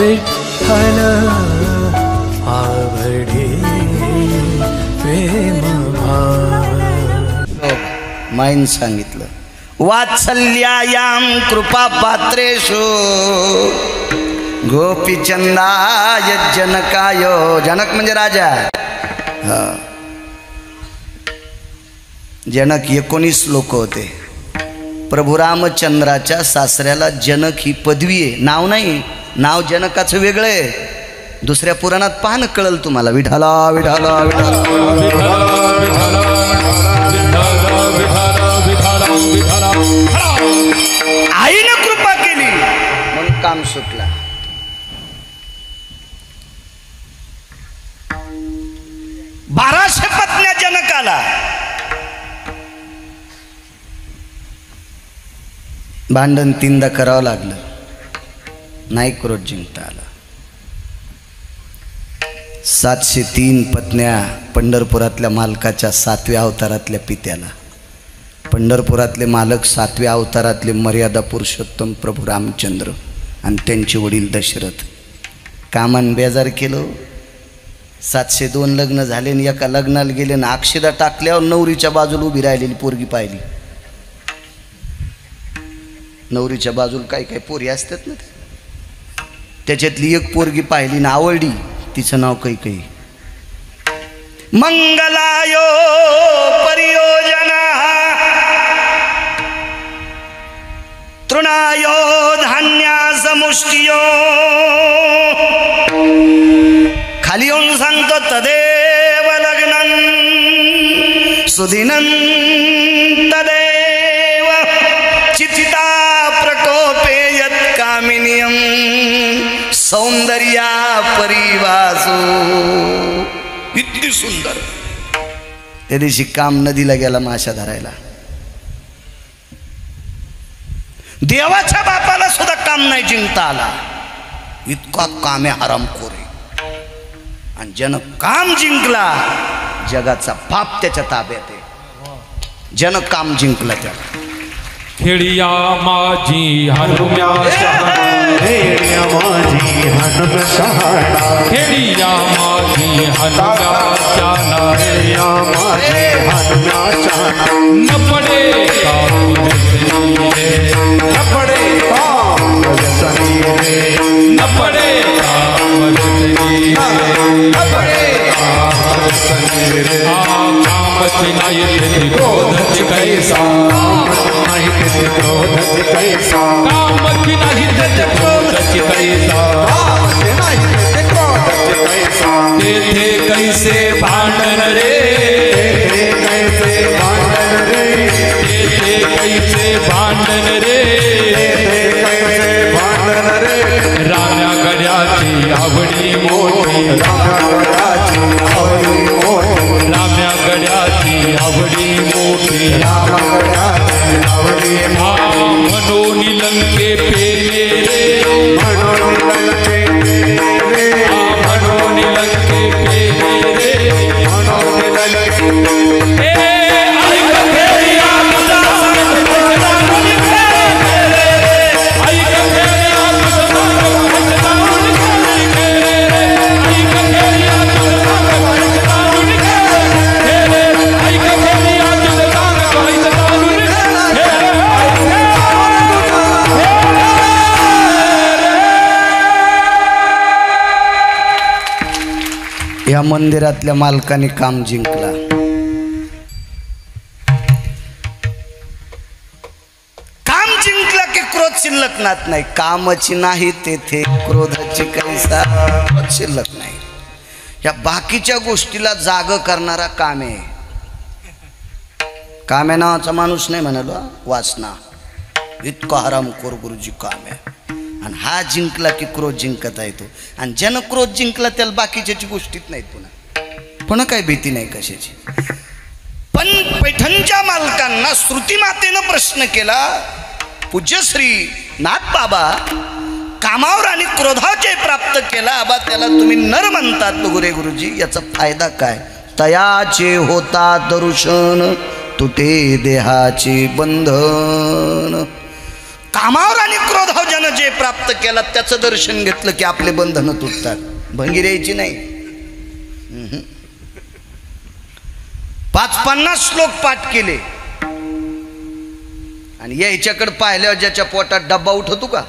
विठ्ठल आवडे प्रेम भाव। माईन सांगितलं वात्सल्यायां कृपा पात्रेषु गोपीचंदाय जनकाय। जनक म्हणजे राजा। जनक 19 लोक होते। प्रभू रामचंद्राच्या सासऱ्याला जनक ही पदवी आहे, नाव नाही। नाव जनकाचं वेगळं आहे, दुसऱ्या पुराणात पाहणं कळल तुम्हाला। विठाला विठाला आईनं कृपा केली म्हणून काम सुटला। 1200 पत्न्या जनकाला। भांडण 3दा करावं लागलं, नाही क्रोध जिंकता आला। 703 पत्न्या पंढरपुरातल्या मालकाच्या 7व्या अवतारातल्या पित्याला। पंढरपुरातले मालक 7व्या अवतारातले मर्यादा पुरुषोत्तम प्रभू रामचंद्र आणि त्यांचे वडील दशरथ। कामान बेजार केलं। 702 लग्न झाले आणि एका लग्नाला गेले ना अक्षदा टाकल्यावर नवरीच्या बाजूला उभी राहिलेली पोरगी पाहिली। नवरीच्या बाजूला काही काही पोरी असतात ना, त्याच्यातली एक पोरगी पाहिली ना आवडली, तिचं नाव कैकेयी। मंगलायो परियोजना तृणायो धान्यासमुष्टियो। खाली येऊन सांगतो तदेव लग्नं सुदिनं तदेव चित्ता प्रकोपे यत् कामिनीयं सौंदर्या परिवासो। इतकी सुंदर। त्या दिवशी काम नदीला गेला माशा धरायला। देवाच्या बापाला सुद्धा काम नाही जिंकता आला, इतका कामे हरामखोर आहे। आणि जनक काम जिंकला, जगाचा बाप त्याच्या ताब्यात आहे। जनक काम जिंकला त्याला। खेडिया माझी हनुम्या शहाणा, खेडिया माझी हनुम्या शहाणा, खेडिया माझी हनुम्या शहाणा, खेडिया माझी हनुम्या शहाणा। न पडे काम व्यसनी रे, न पडे काम व्यसनी रे, न पडे काम व्यसनी रे, न पडे काम व्यसनी रे। कामची नाही तेथे क्रोधची कैसा, कामची कैसा, कामची नाही तेथे क्रोधची कैसा, कामची नाही तेथे क्रोधची कैसा। तेथे कैसे भांडण रे, तेथे कैसे भांडण रे, तेथे कैसे भांडण रे, तेथे कैसे भांडण रे। राम्या गड्याची आवडी मोठी, राम्या गड्याची आवडी मोठी, राम्या गड्याची आवडी मोठी, राम्या गड्याची आवडी मोठी। म्हणून लंके पेले रे, म्हणून लंके पेले रे, म्हणून लंके पेले रे, म्हणून लंके पेले। या मंदिरातल्या मालकाने काम जिंकला। काम जिंकला की क्रोध शिल्लक नात नाही। कामची नाही तेथे क्रोधाची कैसा शिल्लक नाही। या बाकीच्या गोष्टीला जाग करणारा काम आहे। काम्या नावाचा माणूस नाही म्हणालो, वासना। इतका हरामखोर गुरुजी काम आहे। आणि हा जिंकला की क्रोध जिंकता येतो। आणि ज्यानं क्रोध जिंकला त्याला बाकीच्याची गोष्टीत नाहीत पुन्हा, पुन्हा काही भीती नाही कशाची। पण पैठणच्या मालकांना श्रुती मातेनं प्रश्न केला, पूज्यश्री नाथ बाबा कामावर आणि क्रोधाचे प्राप्त केला, आबा त्याला तुम्ही नर म्हणतात गुरे गुरुजी, याचा फायदा काय? तयाचे होता दर्शन तुटे देहाचे बंधन, कामावर आणि क्रोधावर ज्यानं जे प्राप्त केलं त्याचं दर्शन घेतलं की आपले बंधनं तुटतात. भंगी द्यायची नाही. 50 श्लोक पाठ केले आणि याच्याकडे पाहिल्यावर ज्याच्या पोटात डब्बा उठवतो का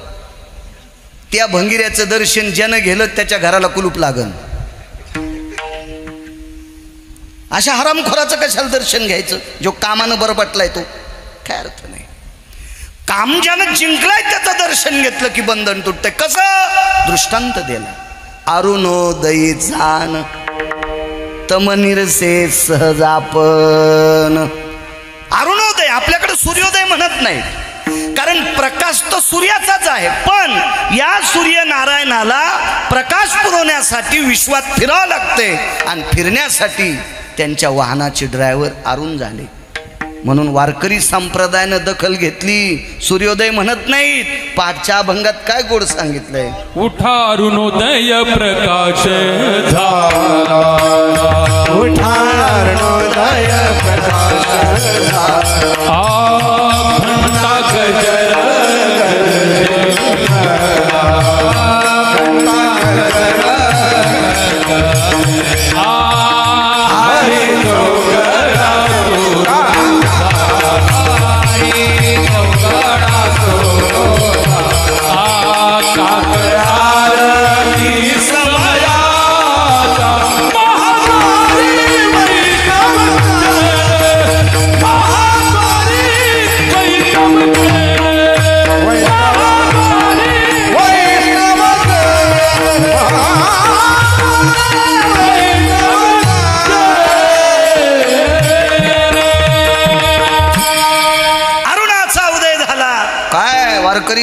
त्या भंगिऱ्याचं दर्शन ज्यानं गेलं त्याच्या घराला कुलूप लागन. अशा हरामखोराचं कशाला दर्शन घ्यायचं जो कामानं बरं पटलाय तो? काय अर्थ नाही. काम ज्यानं जिंकलाय त्याचं दर्शन घेतलं की बंधन तुटतंय. कसं? दृष्टांत दिला. अरुणोदयी जाण तमनिरसे सहजापन. अरुणोदय आपल्याकडे सूर्योदय म्हणत नाही कारण प्रकाश तो सूर्याचाच आहे, पण या सूर्यनारायणाला प्रकाश पुरवण्यासाठी विश्वात फिरावं लागते आणि फिरण्यासाठी त्यांच्या वाहनाचे ड्रायव्हर अरुण झाले. म्हणून वारकरी संप्रदायानं दखल घेतली. सूर्योदय म्हणत नाहीत. पाठच्या अभंगात काय गोड सांगितलंय? उठा अरुणोदय प्रकाश झाला, उठा अरुणोदय प्रकाश झाला, घंटा गजर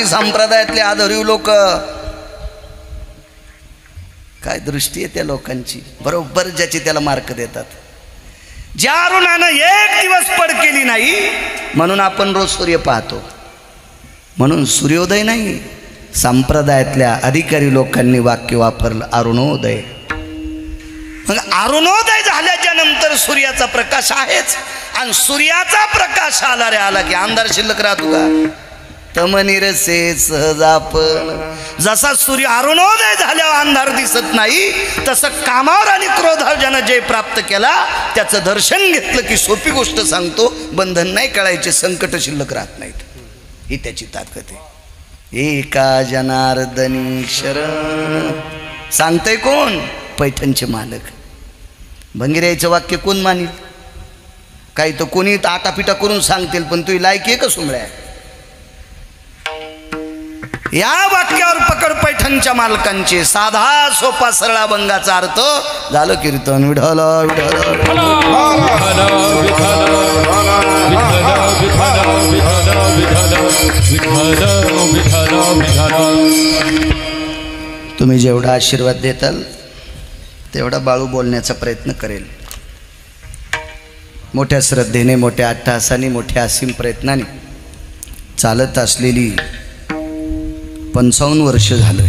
संप्रदायातले आदरीव लोक. काय दृष्टी आहे त्या लोकांची. बरोबर ज्याची त्याला मार्क देतात. ज्या अरुणानं एक दिवस पड केली नाही म्हणून आपण रोज सूर्य पाहतो. म्हणून सूर्योदय नाही, संप्रदायातल्या अधिकारी लोकांनी वाक्य वापरलं अरुणोदय. मग अरुणोदय झाल्याच्या नंतर सूर्याचा प्रकाश आहेच आणि सूर्याचा प्रकाश आला रे आला की अंधार शिल्लक राहतो का? तमनिरसे सहजापन. जसा सूर्य अरुणोदय झाल्यावर अंधार दिसत नाही तसं कामावर आणि क्रोधावर ज्यानं जय प्राप्त केला त्याचं दर्शन घेतलं की सोपी गोष्ट सांगतो बंधन नाही कळायचे, संकट शिल्लक राहत नाहीत. ही त्याची ताकद आहे. एका जनार्दनी शरण. सांगतंय कोण? पैठणचे मालक. भंगिऱ्याचं वाक्य कोण मानिल? काही तर कोणी आटापिटा करून सांगतील पण तुझी लायकी आहे का सुमळ्या? या वाक्यावर पकड पैठणच्या मालकांचे. साधा सोपा सरळ अभंगाचा अर्थ झालं कीर्तन विठ्ठल विठ्ठल. तुम्ही जेवढा आशीर्वाद देताल तेवढा बाळू बोलण्याचा प्रयत्न करेल. मोठ्या श्रद्धेने, मोठ्या अट्टहासाने, मोठ्या असीम प्रयत्नाने चालत असलेली 55 वर्ष झालं.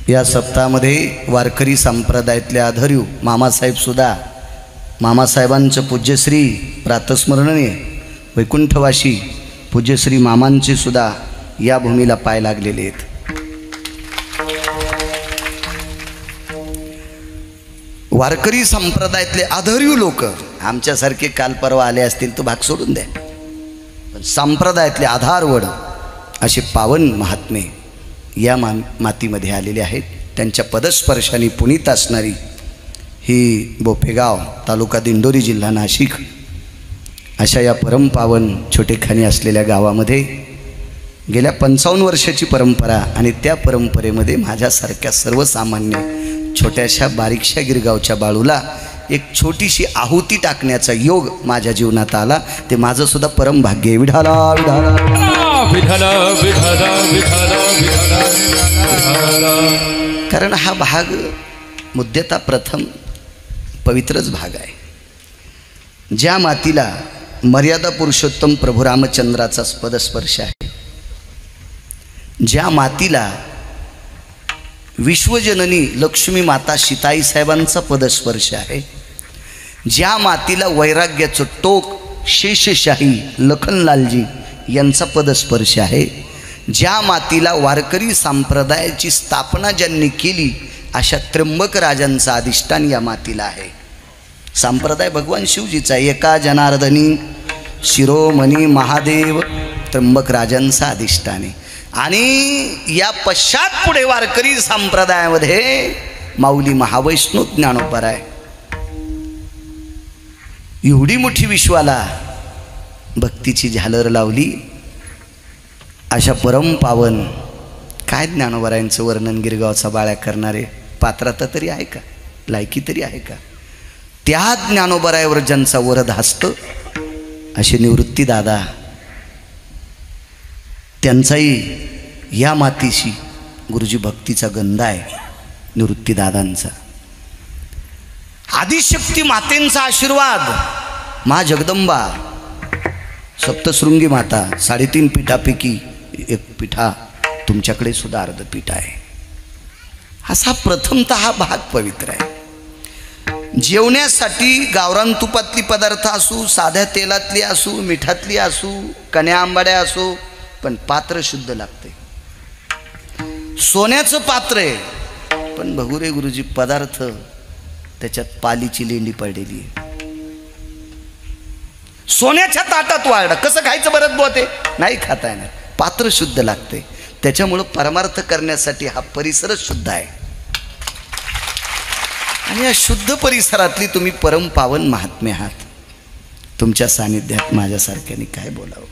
या सप्ताहामध्ये वारकरी संप्रदायातले आधारीव मामासाहेब सुद्धा, मामासाहेबांचं पूज्यश्री प्रातस्मरणीय वैकुंठवासी पूज्यश्री मामांचे सुद्धा या भूमीला पाय लागलेले आहेत. वारकरी संप्रदायातले आधारीव लोक आमच्यासारखे काल परवा आले असतील तर भाग सोडून द्या, पण संप्रदायातले आधारवड असे पावन महात्मे या मातीमध्ये आलेले आहेत. त्यांच्या पदस्पर्शाने पुनीत असणारी ही बोपेगाव तालुका दिंडोरी जिल्हा नाशिक अशा या परमपावन छोटेखानी असलेल्या गावामध्ये गेल्या 55 वर्षाची परंपरा आणि त्या परंपरेमध्ये माझ्यासारख्या सर्वसामान्य छोट्याशा बारीकशा गिरगावच्या बाळूला एक छोटीशी आहुती टाकण्याचा योग माझ्या जीवनात आला. ते माझं सुद्धा परम भाग्य आहे. विठाला विठाला विठाला विठाला विठाला विठाला. कारण हा भाग मुद्दता प्रथम पवित्रच भाग आहे. ज्या मातीला मर्यादा पुरुषोत्तम प्रभू रामचंद्राचा पदस्पर्श आहे, ज्या मातीला विश्वजननी लक्ष्मी माता सीताई साहेबांचा पदस्पर्श आहे, ज्या मातीला वैराग्याचं टोक शेषशाही लखनलालजी यांचा पदस्पर्श आहे. ज्या मातीला वारकरी संप्रदायाची स्थापना ज्यांनी केली अशा त्र्यंबक राजांचा अधिष्ठान या मातीला आहे. संप्रदाय भगवान शिवजीचा, एका जनार्दनी शिरोमणी महादेव त्र्यंबक राजांचा अधिष्ठान आहे. आणि या पश्चात पुढे वारकरी संप्रदायामध्ये माऊली महावैष्णव ज्ञानोबराय. एवढी मोठी विश्वाला भक्तीची झालर लावली अशा परमपावन काय ज्ञानोबरायांचं वर्णन गिरगावचा बाळ्या करणारे पात्रता तरी आहे का, लायकी तरी आहे का? त्या ज्ञानोबरायावर ज्यांचा वरद हस्त असे निवृत्ती दादा, त्यांचाही या मातीशी गुरुजी भक्तीचा गंध आहे. निवृत्ती दादांचा आदिशक्ती मातेंचा आशीर्वाद, मा जगदंबा सप्तशृंगी माता, 3.5 पीठापैकी एक पीठा तुमच्याकडे सुद्धा अर्धपीठ आहे. असा प्रथमतः हा भाग पवित्र आहे. जेवण्यासाठी गावरान तुपातली पदार्थ असू, साध्या तेलातली असू, मिठातली असू, कण्या आंबाड्या असो, पण पात्र शुद्ध लागते. सोन्याचं पात्र आहे पण भगुरे गुरुजी पदार्थ त्याच्यात पालीची लेंडी पडलेली आहे. सोन्याच्या ताटात वाढ कसं खायचं बरं बोते, नाही खाता येणार. पात्र शुद्ध लागते. त्याच्यामुळं परमार्थ करण्यासाठी हा परिसरच शुद्ध आहे. आणि या शुद्ध परिसरातली तुम्ही परम पावन महात्मे आहात. तुमच्या सानिध्यात माझ्यासारख्याने काय बोलावं.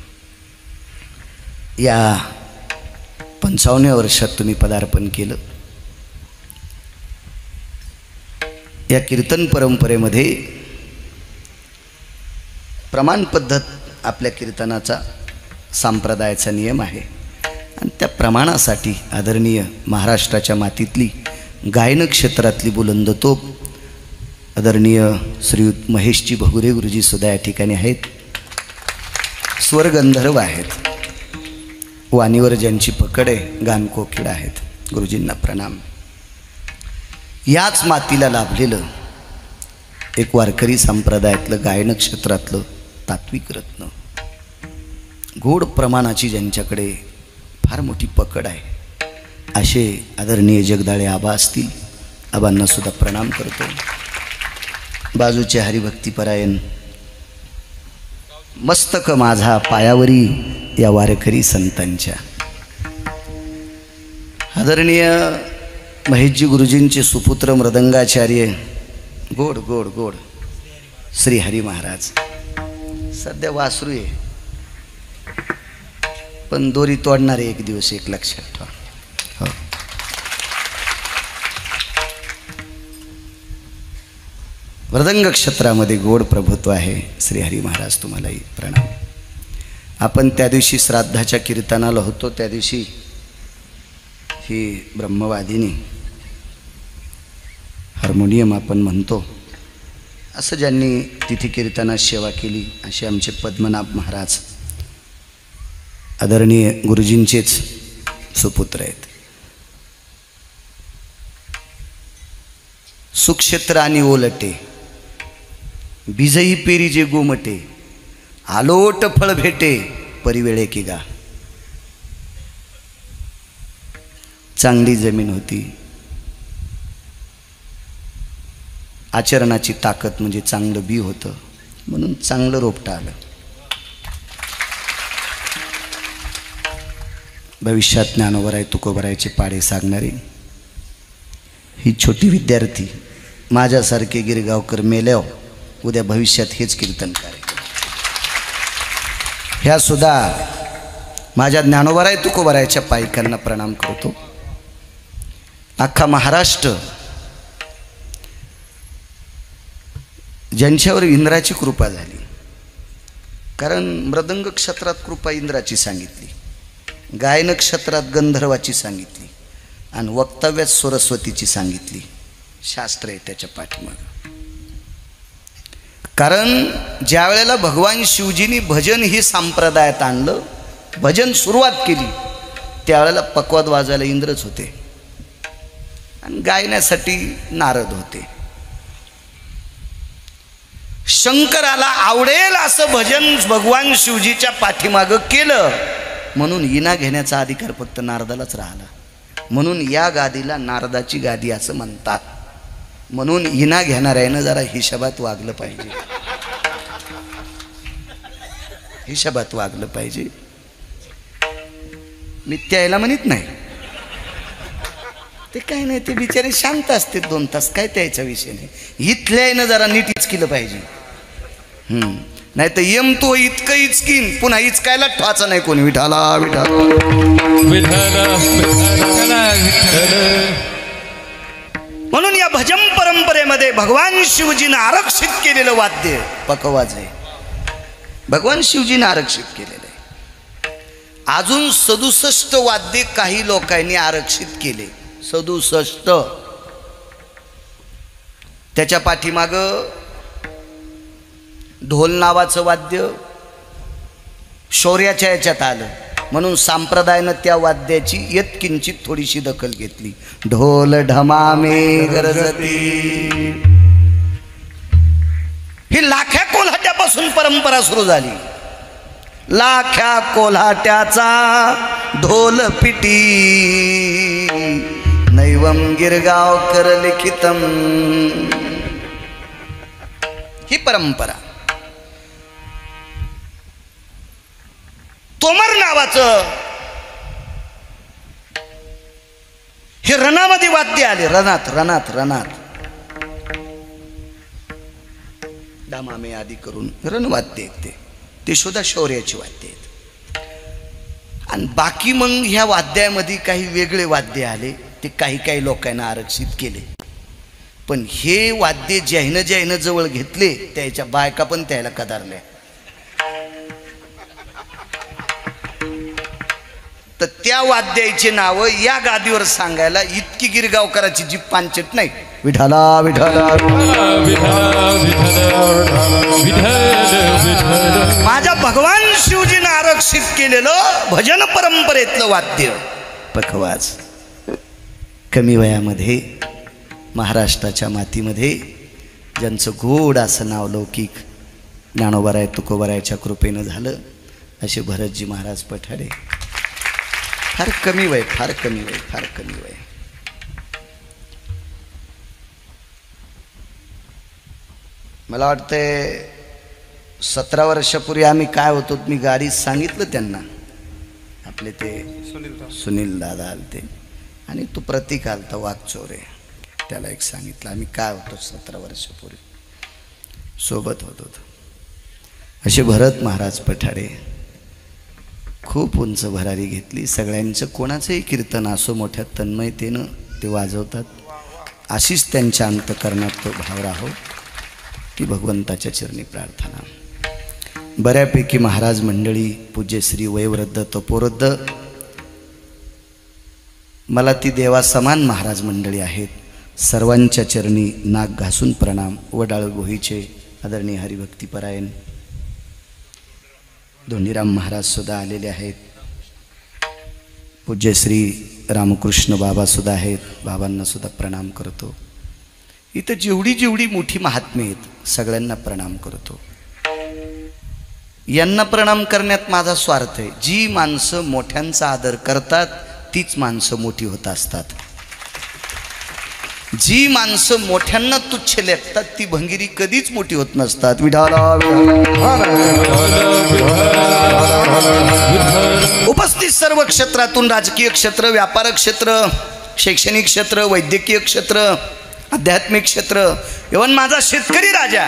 या 55व्या वर्षात तुम्ही पदार्पण केलं. या कीर्तन परंपरेमध्ये प्रमाण पद्धत आपल्या कीर्तनाचा संप्रदायाचा नियम आहे. आणि त्या प्रमाणासाठी आदरणीय महाराष्ट्राच्या मातीतली गायन क्षेत्रातली बुलंद तोप आदरणीय श्रीयुत महेशजी भगुरे गुरुजी सुद्धा या ठिकाणी आहेत. स्वरगंधर्व आहेत. वाणीवर ज्यांची पकड आहे गानकोकिळा आहेत. गुरुजींना प्रणाम. याच मातीला लाभलेलं एक वारकरी संप्रदायातलं गायन क्षेत्रातलं तात्विक रत्न, गोड प्रमाणाची ज्यांच्याकडे फार मोठी पकड आहे असे आदरणीय जगदाळे आबा असतील. आबांना सुद्धा प्रणाम करतो. बाजूचे हरिभक्तीपरायण मस्तक माझा पायावरी या वारकरी संतांच्या. आदरणीय महेशजी गुरुजींचे सुपुत्र मृदंगाचार्य गोड गोड गोड श्री हरी महाराज. सध्या वासरू आहे पण दोरी तोडणारे एक दिवस एक लक्षात ठेवा. हो. मृदंग क्षेत्रामध्ये गोड प्रभुत्व आहे. श्री हरी महाराज तुम्हालाही प्रणाम. आपण त्या दिवशी श्राद्धाच्या कीर्तनाला होतो. त्या दिवशी ही ब्रह्मवादिनी हार्मोनियम आपण म्हणतो असं ज्यांनी तिथे कीर्तनात सेवा केली असे आमचे पद्मनाभ महाराज आदरणीय गुरुजींचेच सुपुत्र आहेत. सुक्षेत्र आणि ओलटे बीजही पेरी जे गोमटे आलोट फळ भेटे परिवेळे की गा. चांगली जमीन होती. आचरणाची ताकद म्हणजे चांगलं बी होतं म्हणून चांगलं रोपटं आलं. भविष्यात ज्ञानोबराय तुकोबरायचे पाडे सांगणारी ही छोटी विद्यार्थी माझ्यासारखे गिरगावकर मेल्यावर उद्या भविष्यात हेच कीर्तन कार्यक्रम. ह्या सुद्धा माझ्या ज्ञानोबराय तुकोबरायच्या पायिकांना प्रणाम करतो. अख्खा महाराष्ट्र ज्यांच्यावर इंद्राची कृपा झाली, कारण मृदंग क्षेत्रात कृपा इंद्राची सांगितली, गायन क्षेत्रात गंधर्वाची सांगितली आणि वक्तव्यात सरस्वतीची सांगितली. शास्त्र आहे त्याच्या पाठीमागं. कारण ज्या वेळेला भगवान शिवजींनी भजन ही संप्रदायात आणलं, भजन सुरुवात केली, त्यावेळेला पकवाद वाजायला इंद्रच होते आणि गायण्यासाठी नारद होते. शंकराला आवडेल असं भजन भगवान शिवजीच्या पाठीमागं केलं, म्हणून इना घेण्याचा अधिकार फक्त नारदालाच राहिला. म्हणून या गादीला नारदाची गादी असं म्हणतात. म्हणून इना घेणाऱ्यानं जरा हिशोबात वागलं पाहिजे, हिशोबात वागलं पाहिजे. मी त्याला म्हणत नाही, ते काय नाही, ते बिचारे शांत असते 2 तास, काय त्याचा विषय नाही. इथल्यानं जरा नीट इचकिलं पाहिजे. नाही तर यम तो इतकं इचकीन, पुन्हा इचकायला ठवाचा नाही कोणी. विठाला विठाला म्हणून या भजन परंपरेमध्ये भगवान शिवजीनं आरक्षित केलेलं वाद्य पखवाज आहे. भगवान शिवजीनं आरक्षित केलेलं आहे. अजून 67 वाद्य काही लोकांनी आरक्षित केले. 67. त्याच्या पाठीमागं ढोल नावाचं वाद्य शौर्याच्या याच्यात आलं, म्हणून संप्रदायानं त्या वाद्याची यत्किंचित थोडीशी दखल घेतली. ढोल ढमामे गरजती, ही लाख्या कोल्हाट्यापासून परंपरा सुरू झाली. लाख्या कोल्हाट्याचा ढोल पिटी, नैवम गिरगावकर लिखितम, ही परंपरा. तोमर नावाचं हे रणामध्ये वाद्य आले. रणात रणात रणात दामामे आदी करून रणवाद्य आहेत ते सुद्धा शौर्याची वाद्य आहेत. आणि बाकी मग ह्या वाद्यामध्ये काही वेगळे वाद्य आले, ते काही लोकांना आरक्षित केले. पण हे वाद्य ज्यानं जवळ घेतले त्याच्या बायका पण त्याला कदारल्या. तर त्या वाद्याचे नाव या गादीवर सांगायला इतकी गिरगावकराची जीभ पांचट नाही. विठाला विठाला माझ्या भगवान शिवजीनं आरक्षित केलेलं भजन परंपरेतलं वाद्य पखवाज. कमी वयामध्ये महाराष्ट्राच्या मातीमध्ये ज्यांचं गोड असं नाव लौकिक ज्ञानोबाराय तुकोबारायच्या कृपेनं झालं, असे भरतजी महाराज पठाडे. फार कमी वय, फार कमी वय, फार कमी वय. मला वाटतंय 17 वर्षापूर्वी आम्ही काय होतो, मी गाडीत सांगितलं त्यांना, आपले ते सुनील दादा आलते आणि तो प्रतीक आलता वाघचोरे, त्याला एक सांगितलं आम्ही काय होतो 17 वर्षापूर्वी सोबत होतो. असे भरत महाराज पठाडे खूप उंच भरारी घेतली. सगळ्यांचं कोणाचंही कीर्तन असो मोठ्या तन्मयतेनं ते वाजवतात. अशीच त्यांच्या अंतकरणात तो भाव राहो की भगवंताच्या चरणी प्रार्थना. बऱ्यापैकी महाराज मंडळी पूज्यश्री वयोवृद्ध तपोवृद्ध, मला ती देवासमान महाराज मंडळी आहेत. सर्वांच्या चरणी नाक घासून प्रणाम. वडाळ गोहीचे आदरणीय हरिभक्तीपरायण धोंडीराम महाराज सुद्धा आलेले आहेत. पूज्यश्री रामकृष्ण बाबा सुद्धा आहेत, बाबांना सुद्धा प्रणाम करतो. इथं जेवढी मोठी महात्मे आहेत सगळ्यांना प्रणाम करतो. यांना प्रणाम करण्यात माझा स्वार्थ आहे. जी माणसं मोठ्यांचा आदर करतात तीच माणसं मोठी होत असतात. जी माणसं मोठ्यांना तुच्छ लेखतात ती भंगिरी कधीच मोठी होत नसतात. उपस्थित सर्व क्षेत्रातून, राजकीय क्षेत्र, व्यापार क्षेत्र, शैक्षणिक क्षेत्र, वैद्यकीय क्षेत्र, आध्यात्मिक क्षेत्र, इव्हन माझा शेतकरी राजा,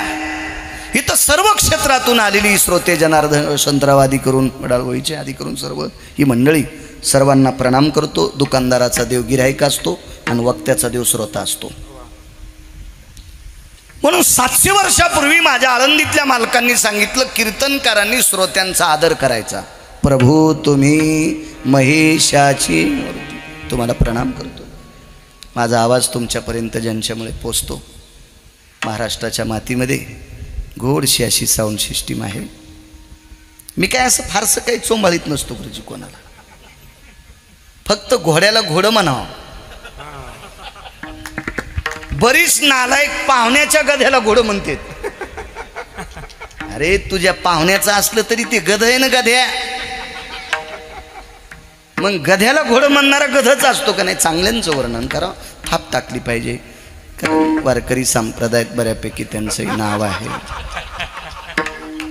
इथं सर्व क्षेत्रातून आलेली श्रोते जनार्दन संतरावादी करून वडाळगोळीचे आदी करून सर्व ही मंडळी, सर्वांना प्रणाम करतो. दुकानदाराचा देव गिऱ्हाईक असतो आणि वक्त्याचा देव श्रोता असतो. म्हणून 700 वर्षापूर्वी माझ्या आळंदीतल्या मालकांनी सांगितलं, कीर्तनकारांनी श्रोत्यांचा आदर करायचा. प्रभू तुम्ही महेशाची मूर्ती, तुम्हाला प्रणाम करतो. माझा आवाज तुमच्यापर्यंत ज्यांच्यामुळे पोचतो. महाराष्ट्राच्या मातीमध्ये गोडशी अशी साऊंड सिस्टीम आहे. मी काय असं फारसं काही चोंबाळीत नसतो गुरुजी कोणाला, फक्त घोड्याला घोडं म्हणावं. बरीच नालायक पाहुण्याच्या गध्याला घोडं म्हणतात. अरे तुझ्या पाहुण्याचं असलं तरी ते गध आहे ना गध्या. मग गध्याला घोडं म्हणणारा गधच असतो का नाही. चांगल्यांचं वर्णन करा, थाप टाकली पाहिजे. कारण वारकरी संप्रदायात बऱ्यापैकी त्यांचं नाव आहे.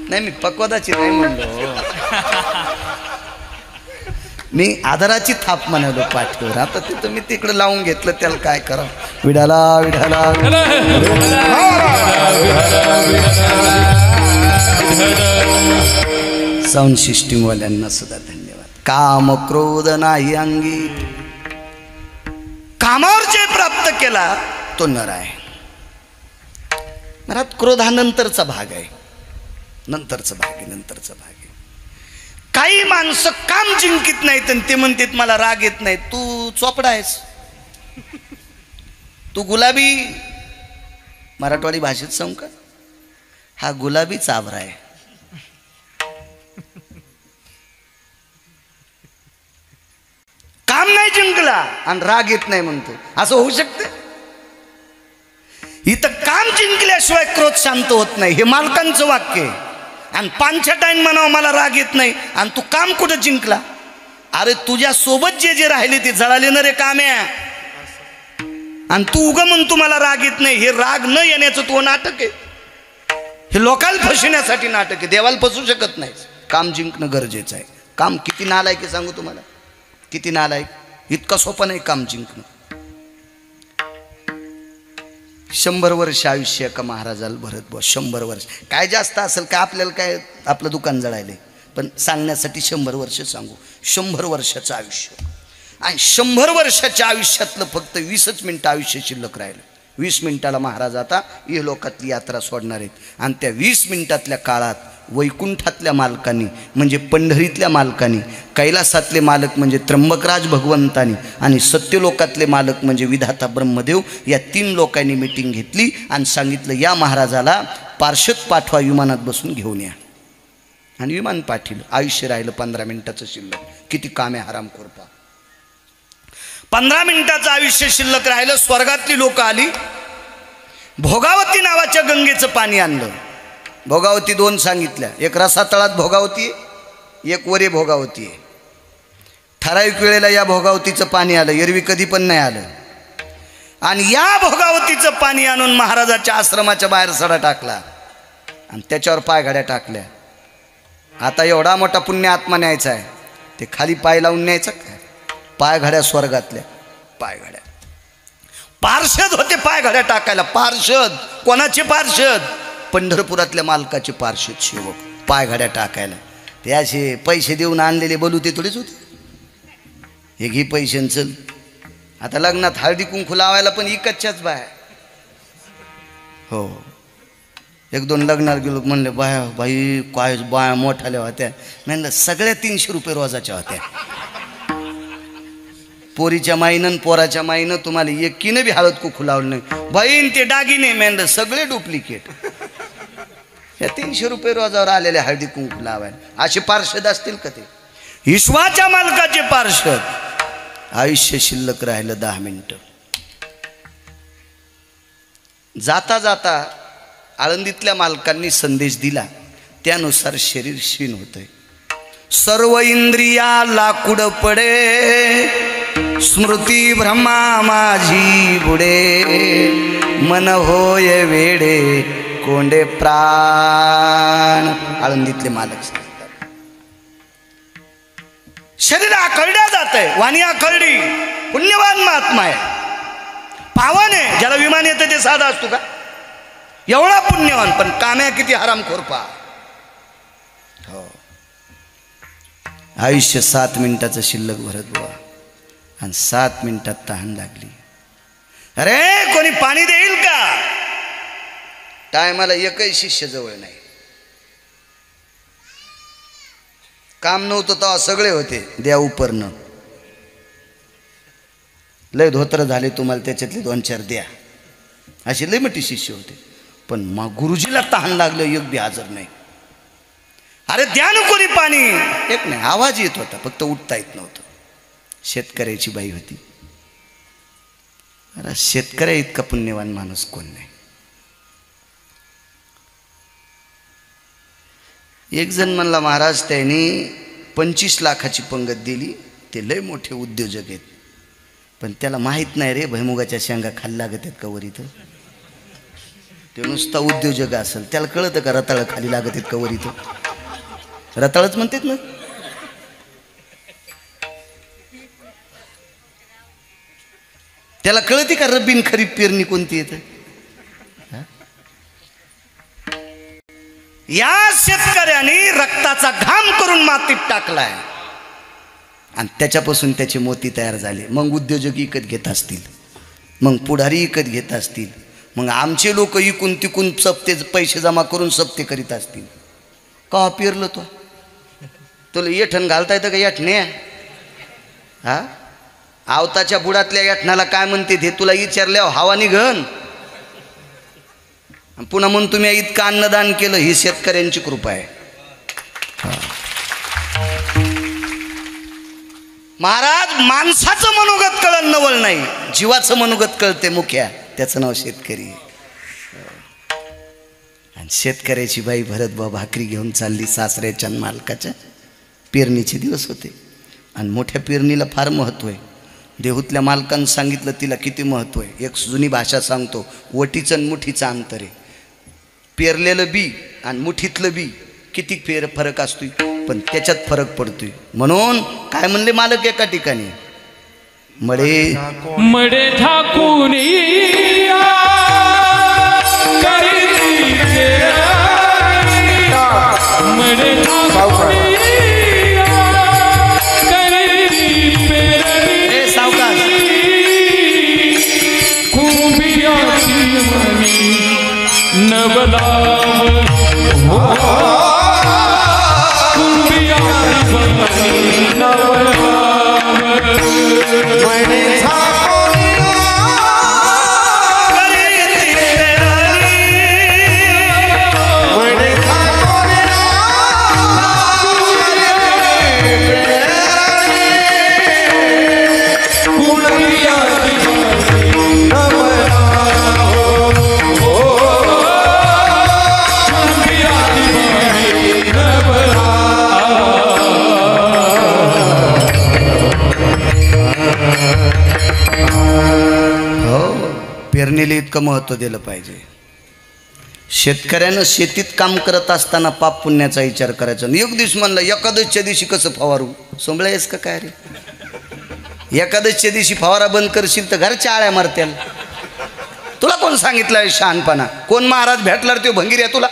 नाही मी पक्वादाची नाही म्हणलो, मी आदराची थाप म्हणालो पाठीवर. आता तिथं मी तिकडे लावून घेतलं, त्याला काय करा. विडाला विडाला साऊंड सिस्टीम वाल्यांना सुद्धा धन्यवाद. काम क्रोध नाही अंगी, कामावर जे प्राप्त केला तो नर आहे. मरात क्रोध हा नंतरचा भाग आहे, नंतरचा भाग आहे, नंतरचा भाग आहे. काही माणसं काम जिंकित नाहीत आणि ते म्हणतात मला राग येत नाही. तू चोपडा आहेस, तू गुलाबी, मराठवाडी भाषेत सांगू का, हा गुलाबी चाबरा आहे. काम नाही जिंकला आणि राग येत नाही म्हणतो, असं होऊ शकते. इथं काम जिंकल्याशिवाय क्रोध शांत होत नाही, हे मालकांचं वाक्य आहे. आणि पांचटाईन म्हणावं मला राग येत नाही आणि तू काम कुठं जिंकला. अरे तुझ्या सोबत जे जे राहिले ते जळाले ना रे काम्या. आणि तू उगा म्हणतो मला राग येत नाही. हे राग न येण्याचं तो नाटक आहे, हे लोकांना फसवण्यासाठी नाटक आहे. देवाला फसवू शकत नाही. काम जिंकणं गरजेचं आहे. काम किती नालायक आहे सांगू तुम्हाला, किती नालायक. इतका सोपं नाही काम जिंकणं. 100 वर्ष आयुष्य एका महाराजाला भरत बुवा. 100 वर्ष काय जास्त असेल का, आपल्याला काय आपलं दुकान जळायले, पण सांगण्यासाठी 100 वर्ष सांगू. 100 वर्षाचं आयुष्य आणि 100 वर्षाच्या आयुष्यातलं फक्त 20च मिनिटं आयुष्य शिल्लक राहिलं. 20 मिनिटाला महाराज आता इहलोकातली यात्रा सोडणार आहेत. आणि त्या 20 मिनिटातल्या काळात वैकुंठातल्या मालकांनी म्हणजे पंढरीतल्या मालकांनी, कैलासातले मालक म्हणजे त्र्यंबकराज भगवंतानी आणि सत्यलोकातले मालक म्हणजे विधाता ब्रह्मदेव, या 3 लोकांनी मीटिंग घेतली आणि सांगितलं या महाराजाला पार्षद पाठवा, विमानात बसून घेऊन या. आणि विमान पाठवलं. आयुष्य राहिलं 15 मिनिटाचं शिल्लक. किती कामे हराम खोरपा. 15 मिनिटाचं आयुष्य शिल्लक राहिलं. स्वर्गातली लोक आली, भोगावती नावाच्या गंगेचं पाणी आणलं. भोगावती 2 सांगितल्या, एक रसातळात भोगावती, एक वरे भोगावती आहे. ठराविक वेळेला या भोगावतीचं पाणी आलं, एरवी कधी पण नाही आलं. आणि या भोगावतीचं पाणी आणून महाराजाच्या आश्रमाच्या बाहेर सडा टाकला आणि त्याच्यावर पायघड्या टाकल्या. आता एवढा मोठा पुण्य आत्मा न्यायचा आहे, ते खाली पाय लावून न्यायचं काय. पायघड्या स्वर्गातल्या पायघड्या. पार्षद होते पायघड्या टाकायला. पार्षद कोणाचे पार्षद, पंढरपुरातल्या मालकाचे पार्षद सेवक पायघड्या टाकायला. ते असे पैसे देऊन आणलेले बोलू ते थोडेच होते. हे घे पैसे चल. आता लग्नात हळदी कुंकू लावायला पण इकच्च्याच बाय. हो 1-2 लग्नात गेलो, म्हणले बाया बाई काय बाया मोठाल्या होत्या. म्हणलं सगळ्या 300 रुपये रोजाच्या होत्या. पोरीच्या माईनं पोराच्या माईनं तुम्हाला एकीनं बी हळद कुंकू लावलं नाही. बहीण ते दागिने म्हणलं सगळे डुप्लिकेट. या 300 रुपये रोजावर आलेले हळदी कुंकू लावायला असे पार्षद असतील का ते. विश्वाच्या मालकाचे पार्षद. आयुष्य शिल्लक राहिलं 10 मिनिटं. जाता जाता आळंदीतल्या मालकांनी संदेश दिला, त्यानुसार शरीर क्षीण होतंय. सर्व इंद्रिया लाकूड पडे, स्मृती भ्रमा माझी बुडे, मन होय वेडे कोंडे प्राण. आळंदीतले मालक सांगतात शरीर आखरड्या जात आहे. वाणी आखरडी. पुण्यवान महात्मा आहे, पावन आहे. ज्याला विमान येतं ते साधा असतो का, एवढा पुण्यवान. पण काम्या किती हराम खोरपा. हो आयुष्य 7 मिनिटाचं शिल्लक भरत बुवा. आणि 7 मिनिटात तहान लागली. अरे कोणी पाणी देईल का. टायमाला एकही शिष्य जवळ नाही. काम नव्हतं तेव्हा सगळे होते द्या उपरनं. लय धोत्र झाले तुम्हाला त्याच्यातले 2-4 द्या, असे लय मोठी शिष्य होते. पण मग गुरुजीला तहान लागलं, एक बी हजर नाही. अरे द्या ना कोणी पाणी. एक नाही, आवाज येत होता फक्त उठता येत नव्हतं. शेतकऱ्याची बाई होती. अरे शेतकऱ्या इतका पुण्यवान माणूस कोण नाही. एक जण म्हणला महाराज त्यांनी 25 लाखाची पंगत दिली, ते लय मोठे उद्योजक आहेत, पण त्याला माहीत नाही रे भैमुगाच्या शेंगा खाली लागत आहेत का वर इथं. ते नुसता उद्योजक असेल, त्याला कळतं का रताळ खाली लागत आहेत का वर इथं. रताळच म्हणतात ना. त्याला कळते का रब्बीन खरीप पेरणी कोणती येतं. या शेतकऱ्याने रक्ताचा घाम करून मातीत टाकलाय आणि त्याच्यापासून त्याचे मोती तयार झाले. मग उद्योजक विकत घेत असतील, मग पुढारी विकत घेत असतील, मग आमचे लोक इकून तिकून सप्ते पैसे जमा करून सप्ते करीत असतील. का पेरलं तो तुला येठण घालता येतं का येठणे. हा आवताच्या बुडातल्या येठणाला काय म्हणते ते तुला विचारल्यावर हवा निघन. पुन्हा म्हणून तुम्ही इतकं अन्नदान केलं, ही शेतकऱ्यांची कृपा आहे. महाराज माणसाचं मनोगत कळण नवल नाही, जीवाचं मनोगत कळते मुख्या, त्याचं नाव शेतकरी. आणि शेतकऱ्याची बाई भरत बा भाकरी घेऊन चालली सासऱ्याच्या मालकाच्या. पेरणीचे दिवस होते आणि मोठ्या पेरणीला फार महत्त्व आहे. देहूतल्या मालकानं सांगितलं तिला किती महत्त्व आहे. एक जुनी भाषा सांगतो, वटीचं आणि मुठीचं अंतर आहे. पेरलेलं बी आणि मुठीतलं बी किती फरक असतोय, पण त्याच्यात फरक पडतोय. म्हणून काय म्हणले मालक एका ठिकाणी, मडे मडे ठाकून मडे सावकाश नवलाव पेरणीला इतकं महत्त्व दिलं पाहिजे. शेतकऱ्यानं शेतीत काम करत असताना पाप पुण्याचा विचार करायचा. एक दिवस म्हणलं एकादशीच्या दिवशी कसं फवारू, सोंबळा आहेस का काय रे. एकादशीच्या दिवशी फवारा बंद करशील तर घरच्या आळ्या मारत्याल. तुला कोण सांगितलं शहाणपणा. कोण महाराज भेटला तो भंगीर आहे तुला.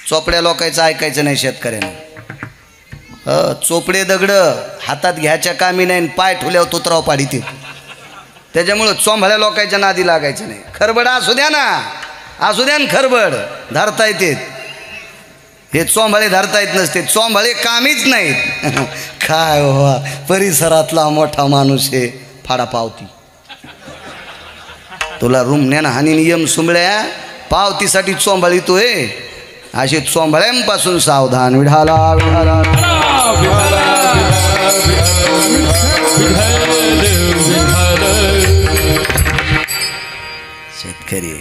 चोपड्या लोकांचं ऐकायचं नाही शेतकऱ्यानं. चोपडे दगड हातात घ्यायच्या कामी नाही, पाय ठुल्यावर तोतराव पाडीते. त्याच्यामुळं चोंभाळ्या लोकांच्या नादी लागायचं नाही. खरबड असू द्या ना, असू द्या ना, खरबड धरता येते. हे चोंभाळे धरता येत नसते, चोंभाळे कामीच नाहीत. काय हो परिसरातला मोठा माणूस आहे, फाडा पावती. तुला रुमण्यानं हानी नियम सुंबळ्या पावतीसाठी चोंभाळीतोय. असे चोंभाळ्यांपासून सावधान. विढाला विढाला शेतकरी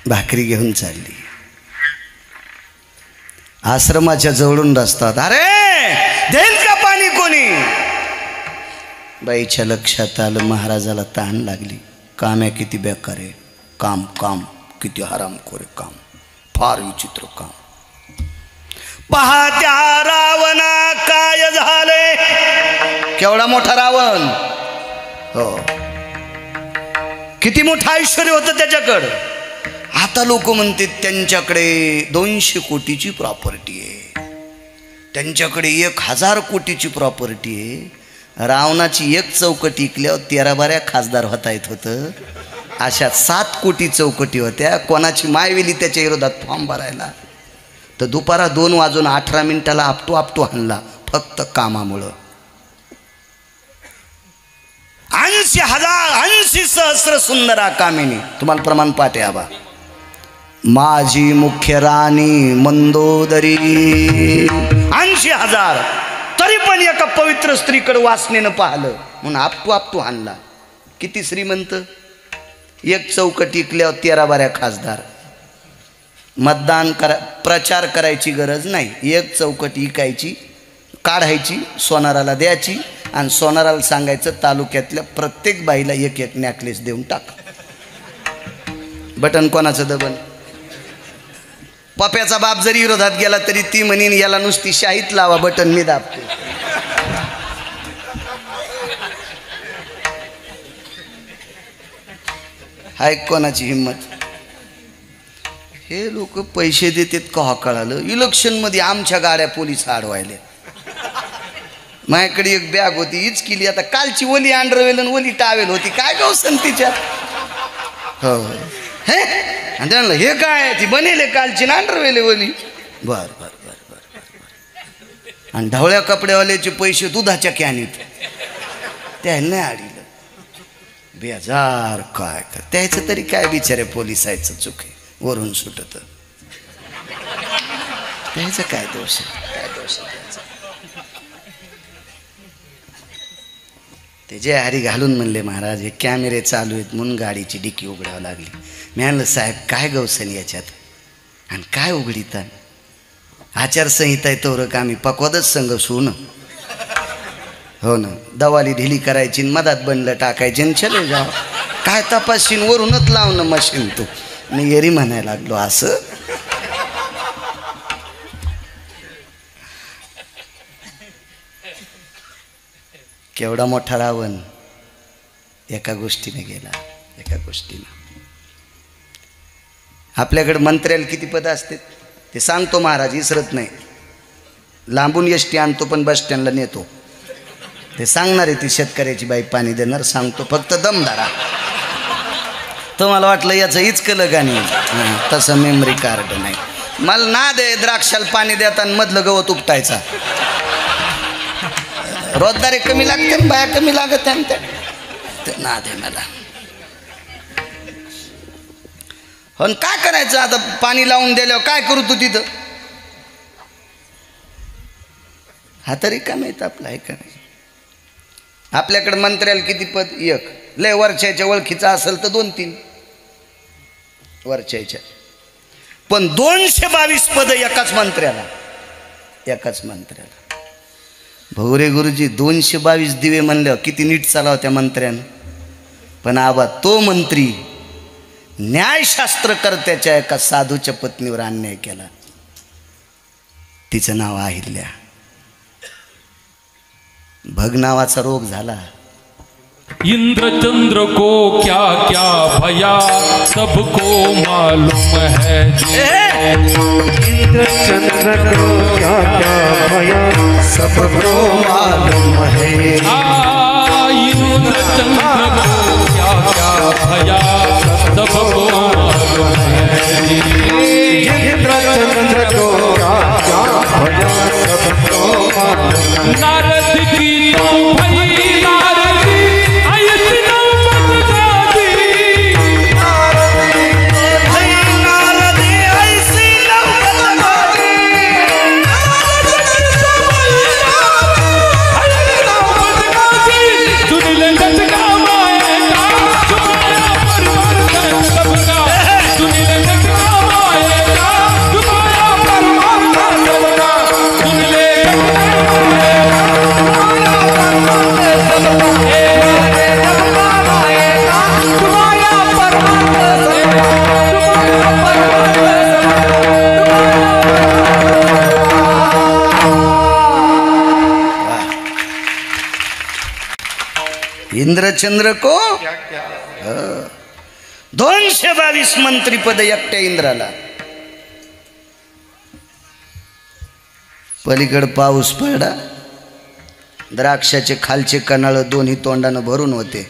भाकरी घेऊन चालली. आश्रमाच्या जवळून रस्तात, अरे देईल का पाणी कोणी. बाईच्या लक्षात आलं महाराजाला तहान लागली. काम्या किती बेकार आहे, काम काम किती हरामखोर आहे काम, फार विचित्र काम. पहा त्या रावणा काय झाले. केवढा मोठा रावण, हो किती मोठं ऐश्वर्य होतं त्याच्याकडं. आता लोक म्हणतात त्यांच्याकडे 200 कोटीची प्रॉपर्टी आहे, त्यांच्याकडे 1000 कोटीची प्रॉपर्टी आहे. रावणाची एक चौकटी इकल्यावर 13-12 खासदार होता येत होतं. अशा 7 कोटी चौकटी होत्या. कोणाची मायवेली त्याच्या विरोधात फॉर्म भरायला, तर दुपारा 2:18 आपटू आपटू हाणला फक्त कामामुळं. 80 सहस्र सुंदरा कामिनी. तुम्हाला प्रमाण पाठ आहे आबा. माझी मुख्य राणी मंदोदरी. 80,000 तरी पण एका पवित्र स्त्रीकडे वासनेनं पाहिलं म्हणून आपटू आपटू हाणला. किती श्रीमंत. एक चौकट इकल्यावर 13 बाऱ्या खासदार. मतदान प्रचार करायची गरज नाही. एक चौकट इकायची, काढायची, सोनाराला द्यायची आणि सोनाराला सांगायचं तालुक्यातल्या प्रत्येक बाईला एक एक नॅकलेस देऊन टाक. बटन कोणाचं दबन? पप्याचा बाप जरी विरोधात गेला तरी ती म्हणीन याला नुसती शाहीत लावा, बटन मी दाबतो. हाय कोणाची हिंमत? हे लोक पैसे देतात का कळालं? इलेक्शनमध्ये आमच्या गाड्या पोलीस अडवायले. माझ्याकडे एक बॅग होती, हीच केली. आता कालची ओली अंडरवेल आणि ओली टावेल होती, काय गवसन तिच्यात. हो हे आणि त्यांना हे काय ती बनेले कालची ना अंडरवेले ओली. बर बर बर बर बर. आणि ढवळ्या कपड्यावाल्याचे पैसे दुधाच्या कॅनीत त्याला नाही आडीलं. बेजार काय कर त्याचं तरी काय बिचारे पोलिसायचं चुक आहे, वरून सुटत. त्याचं काय दोष आहे? काय दोष आहे त्याचा? ते जे हरी घालून म्हणले महाराज हे कॅमेरे चालू आहेत म्हणून गाडीची डिकी उघडावं लागली. मी म्हणलं साहेब काय गवसन याच्यात आणि काय उघडीता? आचारसंहिता आहे तोरक आम्ही पकवादच संघ सून. हो ना, दवाली ढिली करायची, मधात बनलं टाकायची आणि चले जाव. काय तपासीन वरूनच लावणं मशीन तू. मी येरी म्हणायला लागलो असं. केवढा मोठा रावण एका गोष्टीने गेला, एका गोष्टीनं. आपल्याकडे मंत्र्याला किती पदं असतात ते सांगतो महाराज, इसरत नाही. लांबून एसटी आणतो पण बस स्टँडला नेतो. ते सांगणार आहे ती शेतकऱ्याची बाई पाणी देणार, सांगतो फक्त दमदारा. तुम्हाला वाटलं याचं इचकलं का नाही? तसं मेमरी कार्ड नाही. मला ना दे द्राक्षाला पाणी देताना मधलं गवत उपटायचा. रोजदारी कमी लागते बाया कमी लागत ते ना दे मला. हो काय करायचं आता? पाणी लावून दिल्यावर काय करू तू तिथं? हा तरी का माहित आपला आहे का नाही? आपल्याकडे मंत्र्याला किती पद? एक. लय वरच्याच्या ओळखीचा असेल तर 2-3 वरच्याच्या. पण 222 पद एकाच मंत्र्याला, एकाच मंत्र्याला. भवरे गुरुजी 222 दिवे म्हणल्यावर किती नीट चालाव त्या मंत्र्यानं. पण आबा तो मंत्री न्यायशास्त्रकर्त्याच्या एका साधूच्या पत्नीवर अन्याय केला. तिचं नाव अहिल्या. भग नावाचा रोग झाला. इंद्र चंद्र को क्या क्या भया सबको मालूम है. इंद्र चंद्र को क्या क्या भया सबको मालूम है. इंद्र चंद्र को क्या क्या भया सबको मालूम है. इंद्र चंद्र को क्या क्या भया सबको मालूम. नारद की तो भई नारदी ऐसी नौबत गादी. नारदी ऐसी नौबत गादी. सुन ले लटका माएगा तुम्हारा परमार्थ सबका. सुन ले लटका माएगा तुम्हारा परमार्थ सबका. सुन ले इंद्रचंद्र को 222 मंत्रीपद एकट्या इंद्राला. पलीकडे पाऊस पडला, द्राक्षाचे खालचे कणाळ दोन्ही तोंडानं भरून होते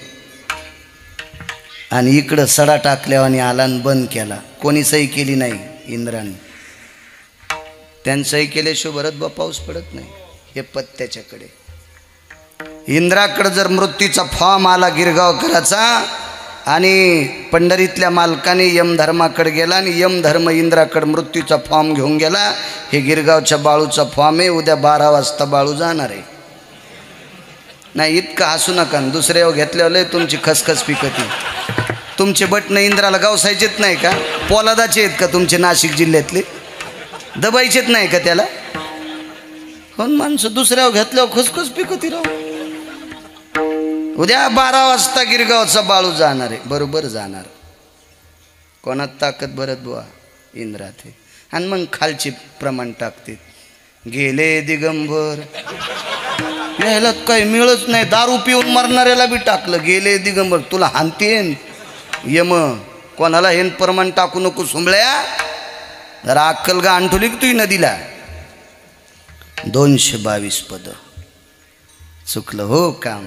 आणि इकडं सडा टाकल्यावानी आला आणि बंद केला. कोणी सही केली नाही, इंद्राने. त्यांनी सही केल्याशिवाय भरत बा पाऊस पडत नाही. हे पत्त्याच्याकडे इंद्राकडे जर मृत्यूचा फॉर्म आला गिरगावकराचा आणि पंढरीतल्या मालकाने यमधर्माकडे गेला आणि यमधर्म इंद्राकडे मृत्यूचा फॉर्म घेऊन गेला. हे गिरगावच्या बाळूचा फॉर्म आहे, उद्या 12 वाजता बाळू जाणार आहे. नाही इतकं हसू नका, दुसऱ्यावर घेतल्यावर तुमची खसखस पिकती. तुमचे बटणं इंद्राला गावसायचेच नाही का? पोलादाचे आहेत का तुमचे नाशिक जिल्ह्यातले? दबायचेच नाही का त्याला? हो माणसं दुसऱ्यावर घेतल्यावर खुसखुस पिकवती राहू. उद्या 12 वाजता गिरगावचा बाळू जाणार आहे, बरोबर जाणार. कोणात ताकद भरत बुवा? इंद्रात आहे. आणि मग खालचे प्रमाण टाकते, गेले दिगंबर. यायला काही मिळत नाही, दारू पिऊन मरणाऱ्याला बी टाकलं, गेले दिगंबर. तुला हानतेन यम, कोणाला हेन प्रमाण टाकू नको सुंबळ्या. जरा अक्कल गा आणठोली की तुही नदीला. 222 पद चुकलं हो काम.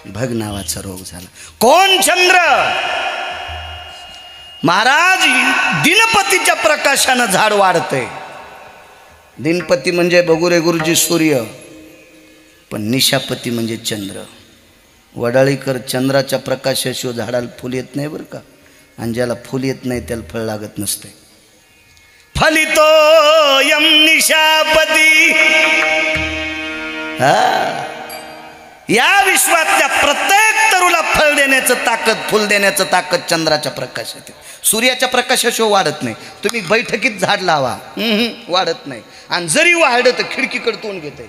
भग नावाचा रोग झाला. कोण? चंद्र. महाराज दिनपतीच्या प्रकाशानं झाड वाढतंय. दिनपती म्हणजे बगुरे गुरुजी सूर्य, पण निशापती म्हणजे चंद्र. वडाळीकर चंद्राच्या प्रकाशाशिवाय झाडाला फुल येत नाही बरं का. आणि ज्याला फुल येत नाही त्याला फळ लागत नसते. फलितो यम निशापती. या विश्वातल्या प्रत्येक तरुला फळ देण्याचं ताकद, फुल देण्याचं ताकद चंद्राच्या प्रकाशात आहे. सूर्याच्या प्रकाशाशिवाय वाढत नाही. तुम्ही बैठकीत झाड लावा, वाढत नाही. आणि जरी वाढलं तर खिडकीकडे तोंड घेत.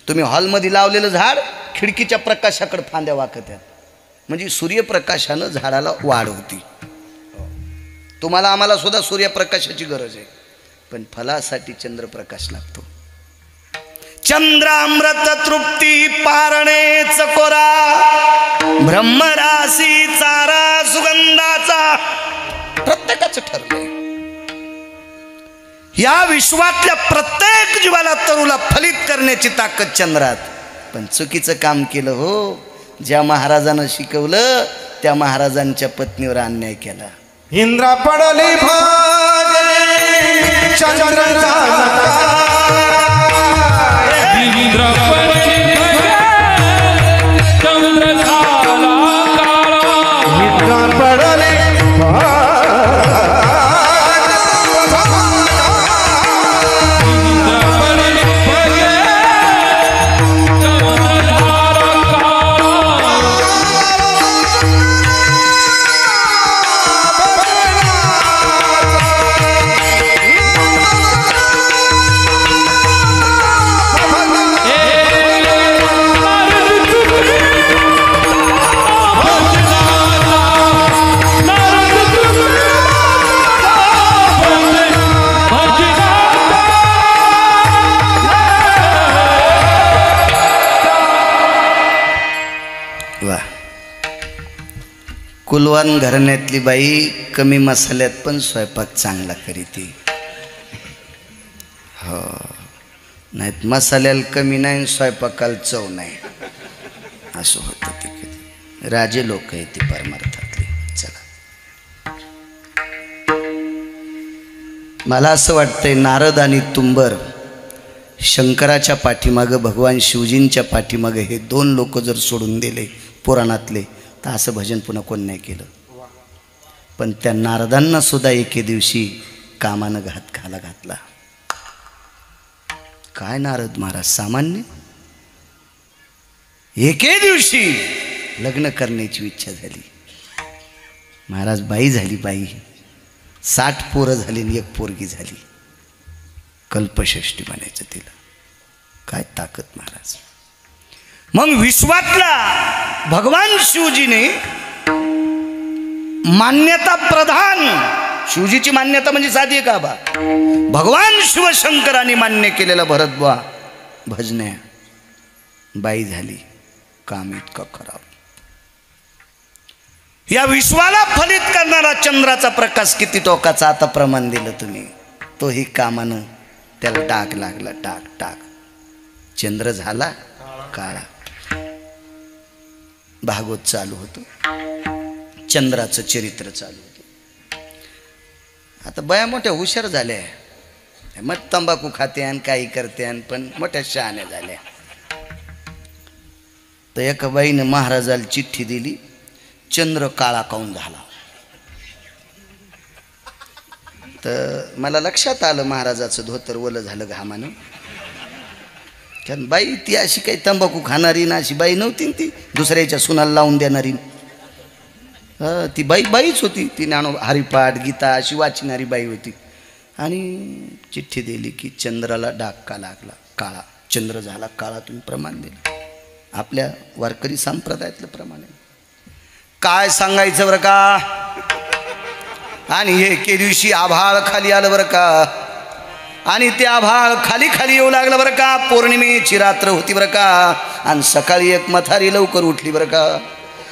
तुम्ही हॉलमध्ये लावलेलं झाड खिडकीच्या प्रकाशाकडे फांद्या वाकत आहेत. म्हणजे सूर्यप्रकाशानं झाडाला वाढ होती. तुम्हाला आम्हाला सुद्धा सूर्यप्रकाशाची गरज आहे, पण फलासाठी चंद्रप्रकाश लागतो. चंद्रामृत तृप्ती पारणे चकोरा, ब्रह्मराशी चारा सुगंधाचा. प्रत्येकाचं ठरलंय. या विश्वातल्या प्रत्येक जीवाला तरुला फलित करण्याची ताकद चंद्रात. पण चुकीचं काम केलं हो. ज्या महाराजानं शिकवलं त्या महाराजांच्या पत्नीवर अन्याय केला. इंद्रा पडली भागे चंद्र इंद्र पडली चंद्र झाला काळा. इंद्रा पडली कुलवान घराण्यातली बाई कमी मसाल्यात पण स्वयंपाक चांगला करीती. हो, नाहीत मसाल्याला कमी नाही, स्वयंपाकाला चव नाही, असं होतं ते. कधी राजे लोक आहे ती परमार्थातली. चला, मला असं वाटतंय नारद आणि तुंबर शंकराच्या पाठीमागं, भगवान शिवजींच्या मागे हे 2 लोक जर सोडून दिले पुराणातले, तर असं भजन पुन्हा कोण नाही केलं. पण त्या नारदांना सुद्धा एके दिवशी कामानं घाला घातला. काय नारद महाराज सामान्य. एके दिवशी लग्न करण्याची इच्छा झाली. महाराज बाई झाली. बाई 60 पोरं झाली आणि 1 पोरगी झाली. कल्पषष्ठी म्हणायचं तिला. काय ताकद महाराज. मग विश्वातला भगवान शिवजीने मान्यता प्रधान, शिवजीची मान्यता म्हणजे साधी आहे का बा, भगवान शिवशंकरांनी मान्य केलेला भरतबुवा भजन्या बाई झाली. काम इतकं खराब. या विश्वाला फलित करणारा चंद्राचा प्रकाश किती टोकाचा. आता प्रमाण दिलं तुम्ही. तोही कामानं त्याला डाग लागला. डाग डाग. चंद्र झाला काळा. भागवत चालू होतं, चंद्राचं चरित्र चालू होतं. आता बया मोठ्या हुशार झाल्या. मग तंबाखू खाते आणि काही करते, पण मोठ्या शहाण्या झाल्या. तर एका बाईने महाराजाला चिठ्ठी दिली, चंद्र काळा काऊन झाला. तर मला लक्षात आलं महाराजाचं धोतर ओलं झालं घामानं. कारण बाई ती अशी काही तंबाखू खाणारी ना, अशी बाई नव्हती ती दुसऱ्याच्या सुनाला लावून देणारी. ती बाईच होती, ती ज्ञानो हरिपाठ गीता अशी वाचणारी बाई होती. आणि चिठ्ठी दिली की चंद्राला डाग का लागला, काळा चंद्र झाला काळा, तुम्ही प्रमाण दिलं आपल्या वारकरी संप्रदायातलं प्रमाण आहे. काय सांगायचं बरं का. आणि एके दिवशी आभाळ खाली आलं बरं का, आणि ते आभाळ खाली खाली येऊ लागलं बरं का. पौर्णिमेची रात्र होती बरं का, आणि सकाळी एक म्हातारी लवकर उठली बरं का,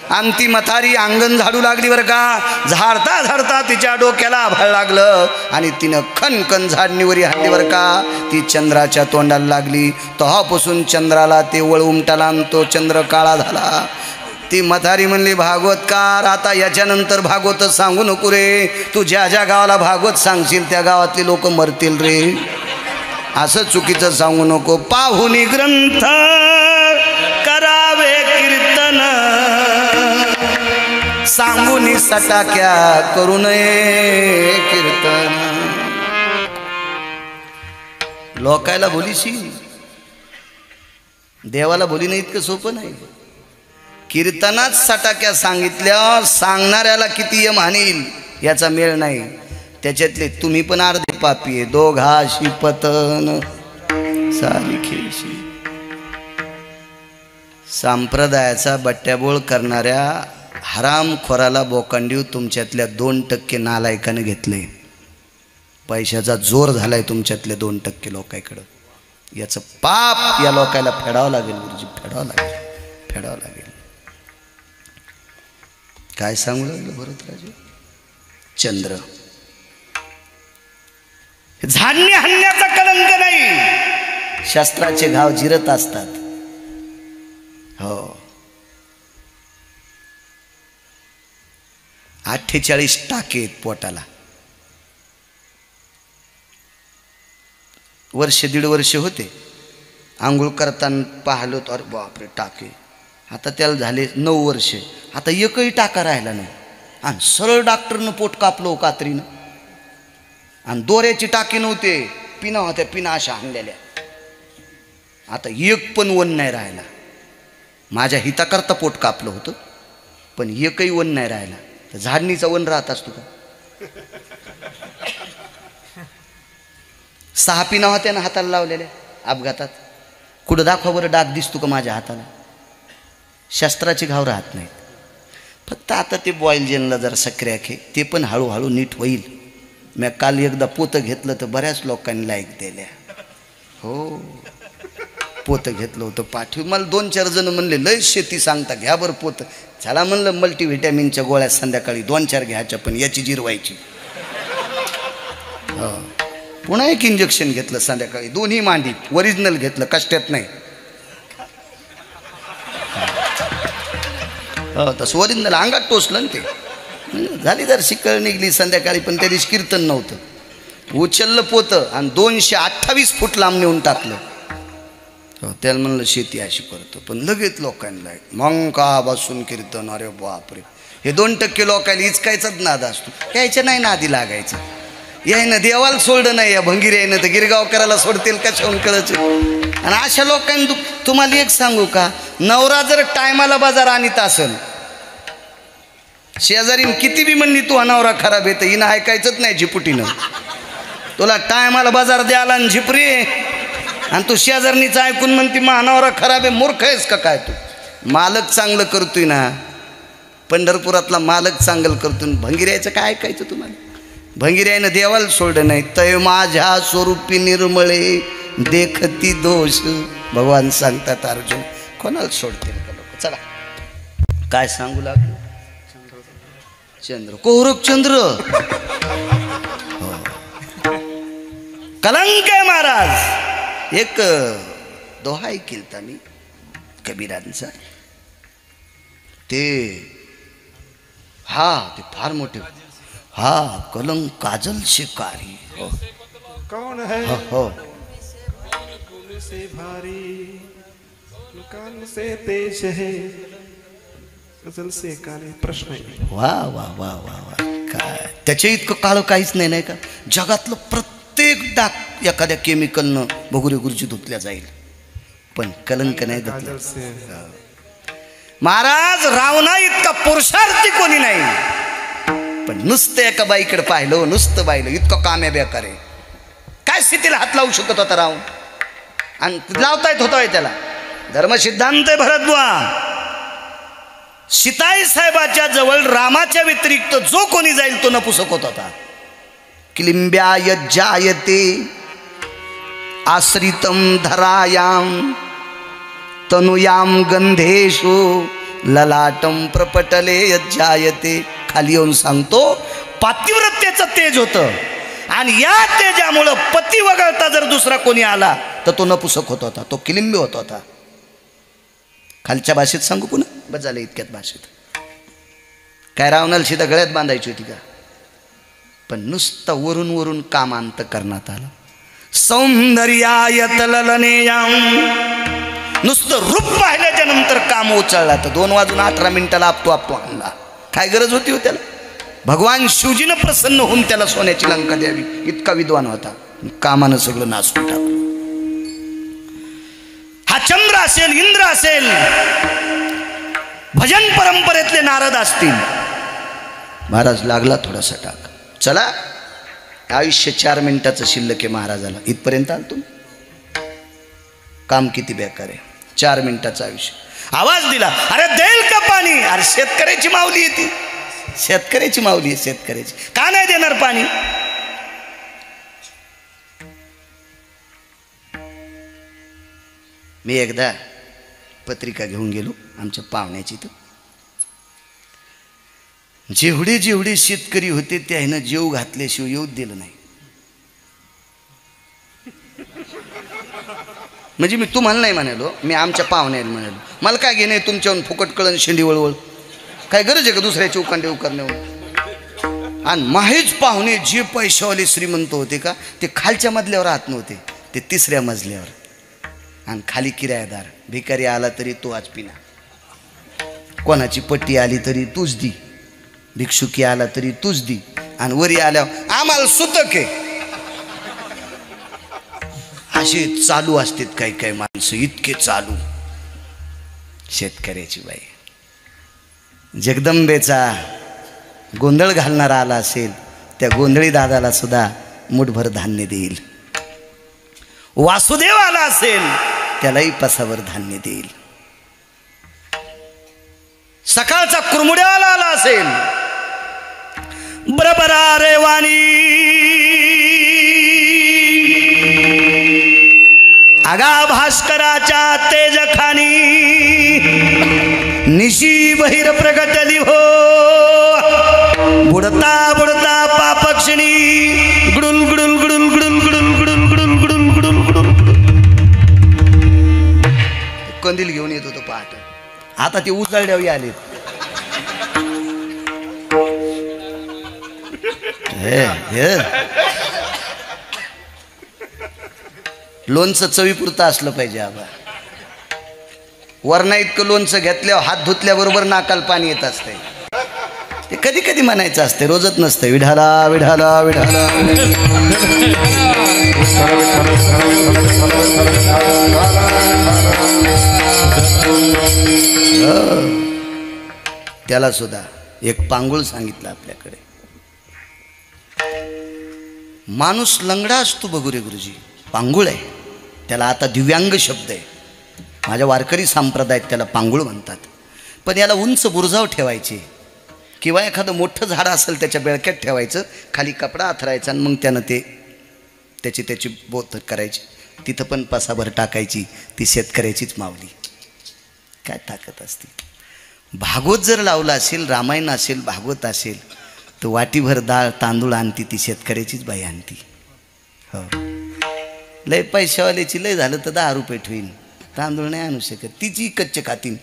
आणि ती म्हातारी अंगण झाडू लागली बरं का. झाडता झाडता तिच्या डोक्याला आभाळ लागलं, आणि तिनं खनखन झाडणीवरी हाणली बरं का. ती चंद्राच्या तोंडाला लागली. तेव्हापासून चंद्राला ते वळ उमटाला, आणि तो चंद्र काळा झाला. ती म्हातारी म्हणली, भागवतकार आता याच्यानंतर भागवत सांगू नको रे, तू ज्या ज्या गावाला भागवत सांगशील त्या गावातले लोक मरतील रे, असं चुकीचं सांगू नको. पाहुनी ग्रंथ करावे कीर्तन, सांगूनी सटाक्या करू नये कीर्तन. लोकायला बोलीशी, देवाला बोली नाही इतकं सोपं नाही. कीर्तनात सटाक्या सांगितल्या, सांगणाऱ्याला किती यम आणील याचा मेळ नाही. त्याच्यातले तुम्ही पण अर्धे पापी आहे. दोघाशी पतन सारिखेशी. संप्रदायाचा बट्ट्याबोळ करणाऱ्या हरामखोराला बोकांडीव तुमच्यातल्या 2% नालायकानं घेतले. पैशाचा जोर झालाय तुमच्यातल्या 2% लोकांकडं. याचं पाप या लोकांना फेडावं लागेल गुरुजी, फेडावं लागेल, फेडावं लागेल. काय सांगू लागलं भरतराजे. चंद्र झाडणी हाणण्याचा कलंक नाही, शस्त्राचे घाव जिरत असतात. हो 48 टाके आहेत पोटाला. वर्ष 1.5 वर्ष होते आंघोळ करताना पाहिलं तर अरे बापरे टाके. आता त्याला झाले 9 वर्ष. आता एकही टाका राहिला नाही, आणि सरळ डॉक्टरनं पोट कापलो कात्रीनं. आणि दोऱ्याची टाकी नव्हते, पिना होत्या, पिना अशा आणलेल्या. आता एक पण वन नाही राहिला. माझ्या हिताकरता पोट कापलं होतं, पण एकही वन नाही राहिला. तर झाडणीचा वन राहत असतो का. 6 पिना होत्या ना हाताला लावलेल्या अपघातात. कुठं दाखवा बरं डाग दिसतो का माझ्या हाताला. शस्त्राचे घाव राहत नाहीत. फक्त आता ते बॉईल जेनला जरा सक्रियाक आहे, ते पण हळूहळू नीट होईल. मी काल एकदा पोतं घेतलं तर बऱ्याच लोकांनी लाईक दिल्या. हो पोतं घेतलं होतं पाठीव. मला 2-4 जण म्हणले लय शेती सांगता, घ्या बरं पोतं. झाला म्हणलं मल्टीव्हिटॅमिनच्या गोळ्या संध्याकाळी 2-4 घ्यायच्या, पण याची जिरवायची. हो पुन्हा एक इंजेक्शन घेतलं संध्याकाळी, दोन्ही मांडी ओरिजिनल घेतलं, कष्टात नाही. हो तसं ओरिजिनल अंगात टोचलं ना ते. झाली जर शिकळ निघली संध्याकाळी, पण त्या दिवशी कीर्तन नव्हतं. उचललं पोतं आणि 228 फूट लांब नेऊन टाकलं. हो त्याला म्हणलं शेती अशी करतो, पण लगेच लोकांना मग का बसून कीर्तन. अरे बापरे, हे 2% लोकांना इचकायचाच नाद असतो. यायच्या नाही नादी लागायचं. यायनं देवाला सोडलं नाही, या भंगीर यायनं तर गिरगावकराला सोडतील का शंकराचे. आणि अशा लोकांनी तुम्हाला एक सांगू का, नवरा जर टायमाला बाजार आणीत असेल, शेजारीन किती बी म्हणली तू नवरा खराब येतं, हिनं ऐकायचंच नाही झिपुटीनं. तुला टायमाला बाजार द्यायला आणि झिपरी, आणि तू शेजारणीचं ऐकून म्हणती नवरा खराब आहे. मूर्ख आहेस का काय तू. मालक चांगलं करतोय ना, पंढरपुरातला मालक चांगलं करतोय. भंगिऱ्याचं काय ऐकायचं तुम्हाला. भंगिऱ्यानं देवाला सोडलं नाही. तय माझ्या स्वरूपी निर्मळे देखती दोष, भगवान सांगतात अर्जुन. कोणाला सोडतील का लोक. चला काय सांगू लागलो. चंद्र कोहरक चंद्र हो. कलंक आहे महाराज. एक दोहा ऐकलता मी कबीरांचा. ते ते फार मोठे. कलंक काजल शिकारी. कौन है हो से भारी, कान से तेज है, गजल से काले. प्रश्न आहे. वा वा वा वा वा. काय त्याच्या इतकं काळं काहीच नाही नाही का. जगातलं प्रत्येक डाग एखाद्या केमिकलनं भगुरे गुरुजी धुतल्या जाईल, पण कलंक नाही धुतला. महाराज रावणा इतका पुरुषार्थी कोणी नाही, पण नुसतं एका बाईकडे पाहिलं, नुसतं पाहिलं, इतकं काम्या बेकार आहे. काय स्थितीला हात लावू शकत होता रावण, आणि लावता येत होता त्याला. धर्मसिद्धांत भरद्वा सीताई साहेबाच्या जवळ रामाच्या व्यतिरिक्त जो कोणी जाईल तो नपुसक होत होता. किलिंब्याय जायते आश्रितम धरायाम तनुयाम गंधेशु ललाटम प्रपटले यज्जायते. खाली येऊन सांगतो, पातिव्रत्याचं तेज होतं, आणि या तेजामुळं पती वगळता जर दुसरा कोणी आला तर तो नपुसक होत होता, तो किलिंबी होत होता. खालच्या भाषेत सांगू पुन्हा, बस झालं इतक्यात भाषेत. काय रावणाला सीधा गळ्यात बांधायची होती का? पण नुसतं वरून वरून काम अंत करण्यात आलं. सौंदर्याय तललनेयाम, नुसतं रूप पाहिल्याच्या नंतर काम उचलला. तर 2:18 आपतो आणला. काय गरज होती हो त्याला? भगवान शिवजीनं प्रसन्न होऊन त्याला सोन्याची लंका द्यावी, इतका विद्वान होता. कामानं सगळं नासून टाकलं. हा चंद्र असेल, इंद्र असेल, भजन परंपरेतले नारद असतील. महाराज लागला थोडासा टाक. चला, आयुष्य 4 मिनिटाचं शिल्लक आहे महाराजाला. इथपर्यंत आल तुम्ही, काम किती बेकार आहे. 4 मिनिटाचं आयुष्य. आवाज दिला, अरे देईल का पाणी? अरे शेतकऱ्याची माऊली आहे ती, शेतकऱ्याची माऊली आहे, शेतकऱ्याची. का नाही देणार पाणी? मी एकदा पत्रिका घेऊन गेलो आमच्या पाहुण्याची. तर जेवढे जेवढे शेतकरी होते त्यानं जेव घातल्याशिवाय येऊच दिलं नाही. म्हणजे मी तुम्हाला नाही म्हणालो, मी आमच्या पाहुण्याला म्हणालो. मला काय घेणे तुमच्याहून फुकट कळण शेंडी वळवळ, काय गरज आहे का दुसऱ्याचे उकांडे उकारण्यावर? आणि माहीच पाहुणे जे पैशावाले श्रीमंत होते का, ते खालच्या मजल्यावर राहत नव्हते, ते 3ऱ्या मजल्यावर. आणि खाली किरायादार. भिकारी आला तरी तो आज पिना, कोणाची पट्टी आली तरी तूच दी, भिक्षुकी आला तरी तूच दी, आणि वरी आल्यावर आम्हाला सुतक आहे. असे चालू असतात काही काही माणसं, इतके चालू. शेतकऱ्याची बाई, जगदंबेचा गोंधळ घालणारा आला असेल, त्या गोंधळी दादाला सुद्धा मुठभर धान्य देईल. वासुदेव आला असेल, त्यालाही पसावर धान्य देईल. सकाळचा कुरमुड्याला आला असेल, बरबरा रे वाणी आगा भास्कराच्या तेजखानी निशी बहिर प्रगटली हो. बुडता बुडता पापक्षिणी गुडुल गुडुल गुडुल गुडुल गुडुल गुडुल गुडुल गुडुल गुडुल गुडुल. कंदील घेऊन येत होतो पहाट. आता ते उजळड्यावी आले. लोणचं चवीपुरतं असलं पाहिजे. आबा वरणा इतकं लोणचं घेतल्यावर हात धुतल्याबरोबर नाकाल पाणी येत असते. ते कधी कधी म्हणायचं असते, रोजच नसतं. विढाला विढाला विढाला. त्याला सुद्धा एक पांगुळ सांगितलं आपल्याकडे. माणूस लंगडा असतो बघू रे गुरुजी, पांगुळ आहे त्याला. आता दिव्यांग शब्द आहे. माझ्या वारकरी संप्रदायात त्याला पांगुळ म्हणतात. पण याला उंच बुरजाव ठेवायचे, किंवा एखादं मोठं झाड असेल त्याच्या बेळक्यात ठेवायचं, खाली कपडा आथरायचा, आणि मग त्यानं ते त्याची बोत करायची, तिथं पण पसाभर टाकायची. ती शेतकऱ्याचीच माऊली. काय ताकद असते. भागवत जर लावला असेल, रामायण असेल, भागवत असेल, तर वाटीभर डाळ तांदूळ आणती ती शेतकऱ्याचीच बाई आणती. हो, लय पैशावाल्याची लय झालं तर 10 रुपये ठेवीन, तांदूळ नाही आणू शकत, तिची कच्चे खातीन.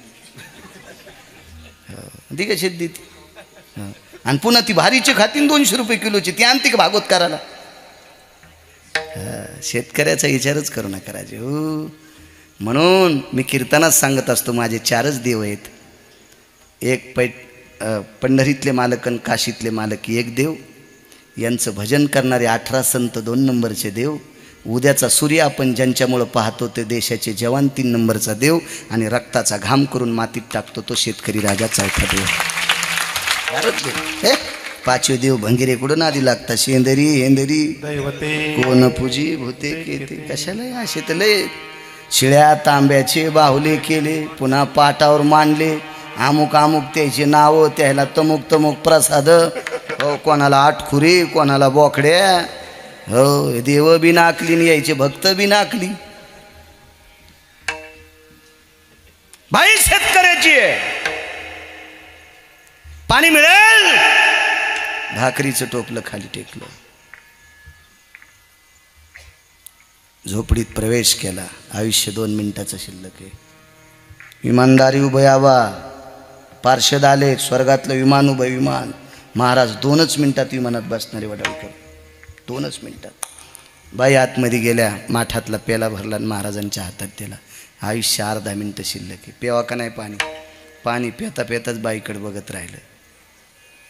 ती कशी देते. आणि पुन्हा ती भारीचे खातीन 200 रुपये किलोची, ती आणते का भागवत करायला? शेतकऱ्याचा विचारच करू नका राजे हो. म्हणून मी कीर्तनात सांगत असतो, माझे 4च देव आहेत. एक पंढरीतले मालक आणि काशीतले मालक एक देव, यांचं भजन करणारे 18 संत 2 नंबरचे देव, उद्याचा सूर्य आपण ज्यांच्यामुळं पाहतो ते देशाचे जवान 3 नंबरचा देव आणि रक्ताचा घाम करून मातीत टाकतो तो शेतकरी राजा 4था देव. हे 5वे देव भंगिरे कुठं आधी लागतात शेंदरी हेंदरी दैवते कोण पूजी भूते केते कशाला असे तर लय शिळ्या तांब्याचे बाहुले केले पुन्हा पाटावर मांडले अमुक अमुक त्याचे नावं त्याला तमुक तमुक प्रसाद हो कोणाला आठखुरी कोणाला बोकड्या हो देव बी नाकली यायचे भक्त बी नाकली. बाई शेतकऱ्याची आहे पाणी मिळेल भाकरीचं टोपलं खाली टेकलं झोपडीत प्रवेश केला. आयुष्य 2 मिनिटाचं शिल्लक आहे. इमानदारी उभं यावा पार्षद आले स्वर्गातलं विमान उभं विमान महाराज 2च मिनिटात विमानात बसणारे वडाळकर 2च मिनिटात. बाई आतमध्ये गेल्या माठातला पेला भरला आणि महाराजांच्या हातात दिला. आयुष्य अर्धा मिनिटं शिल्लक आहे. पेवा का नाही पाणी पाणी पेता पेताच बाईकडे बघत राहिलं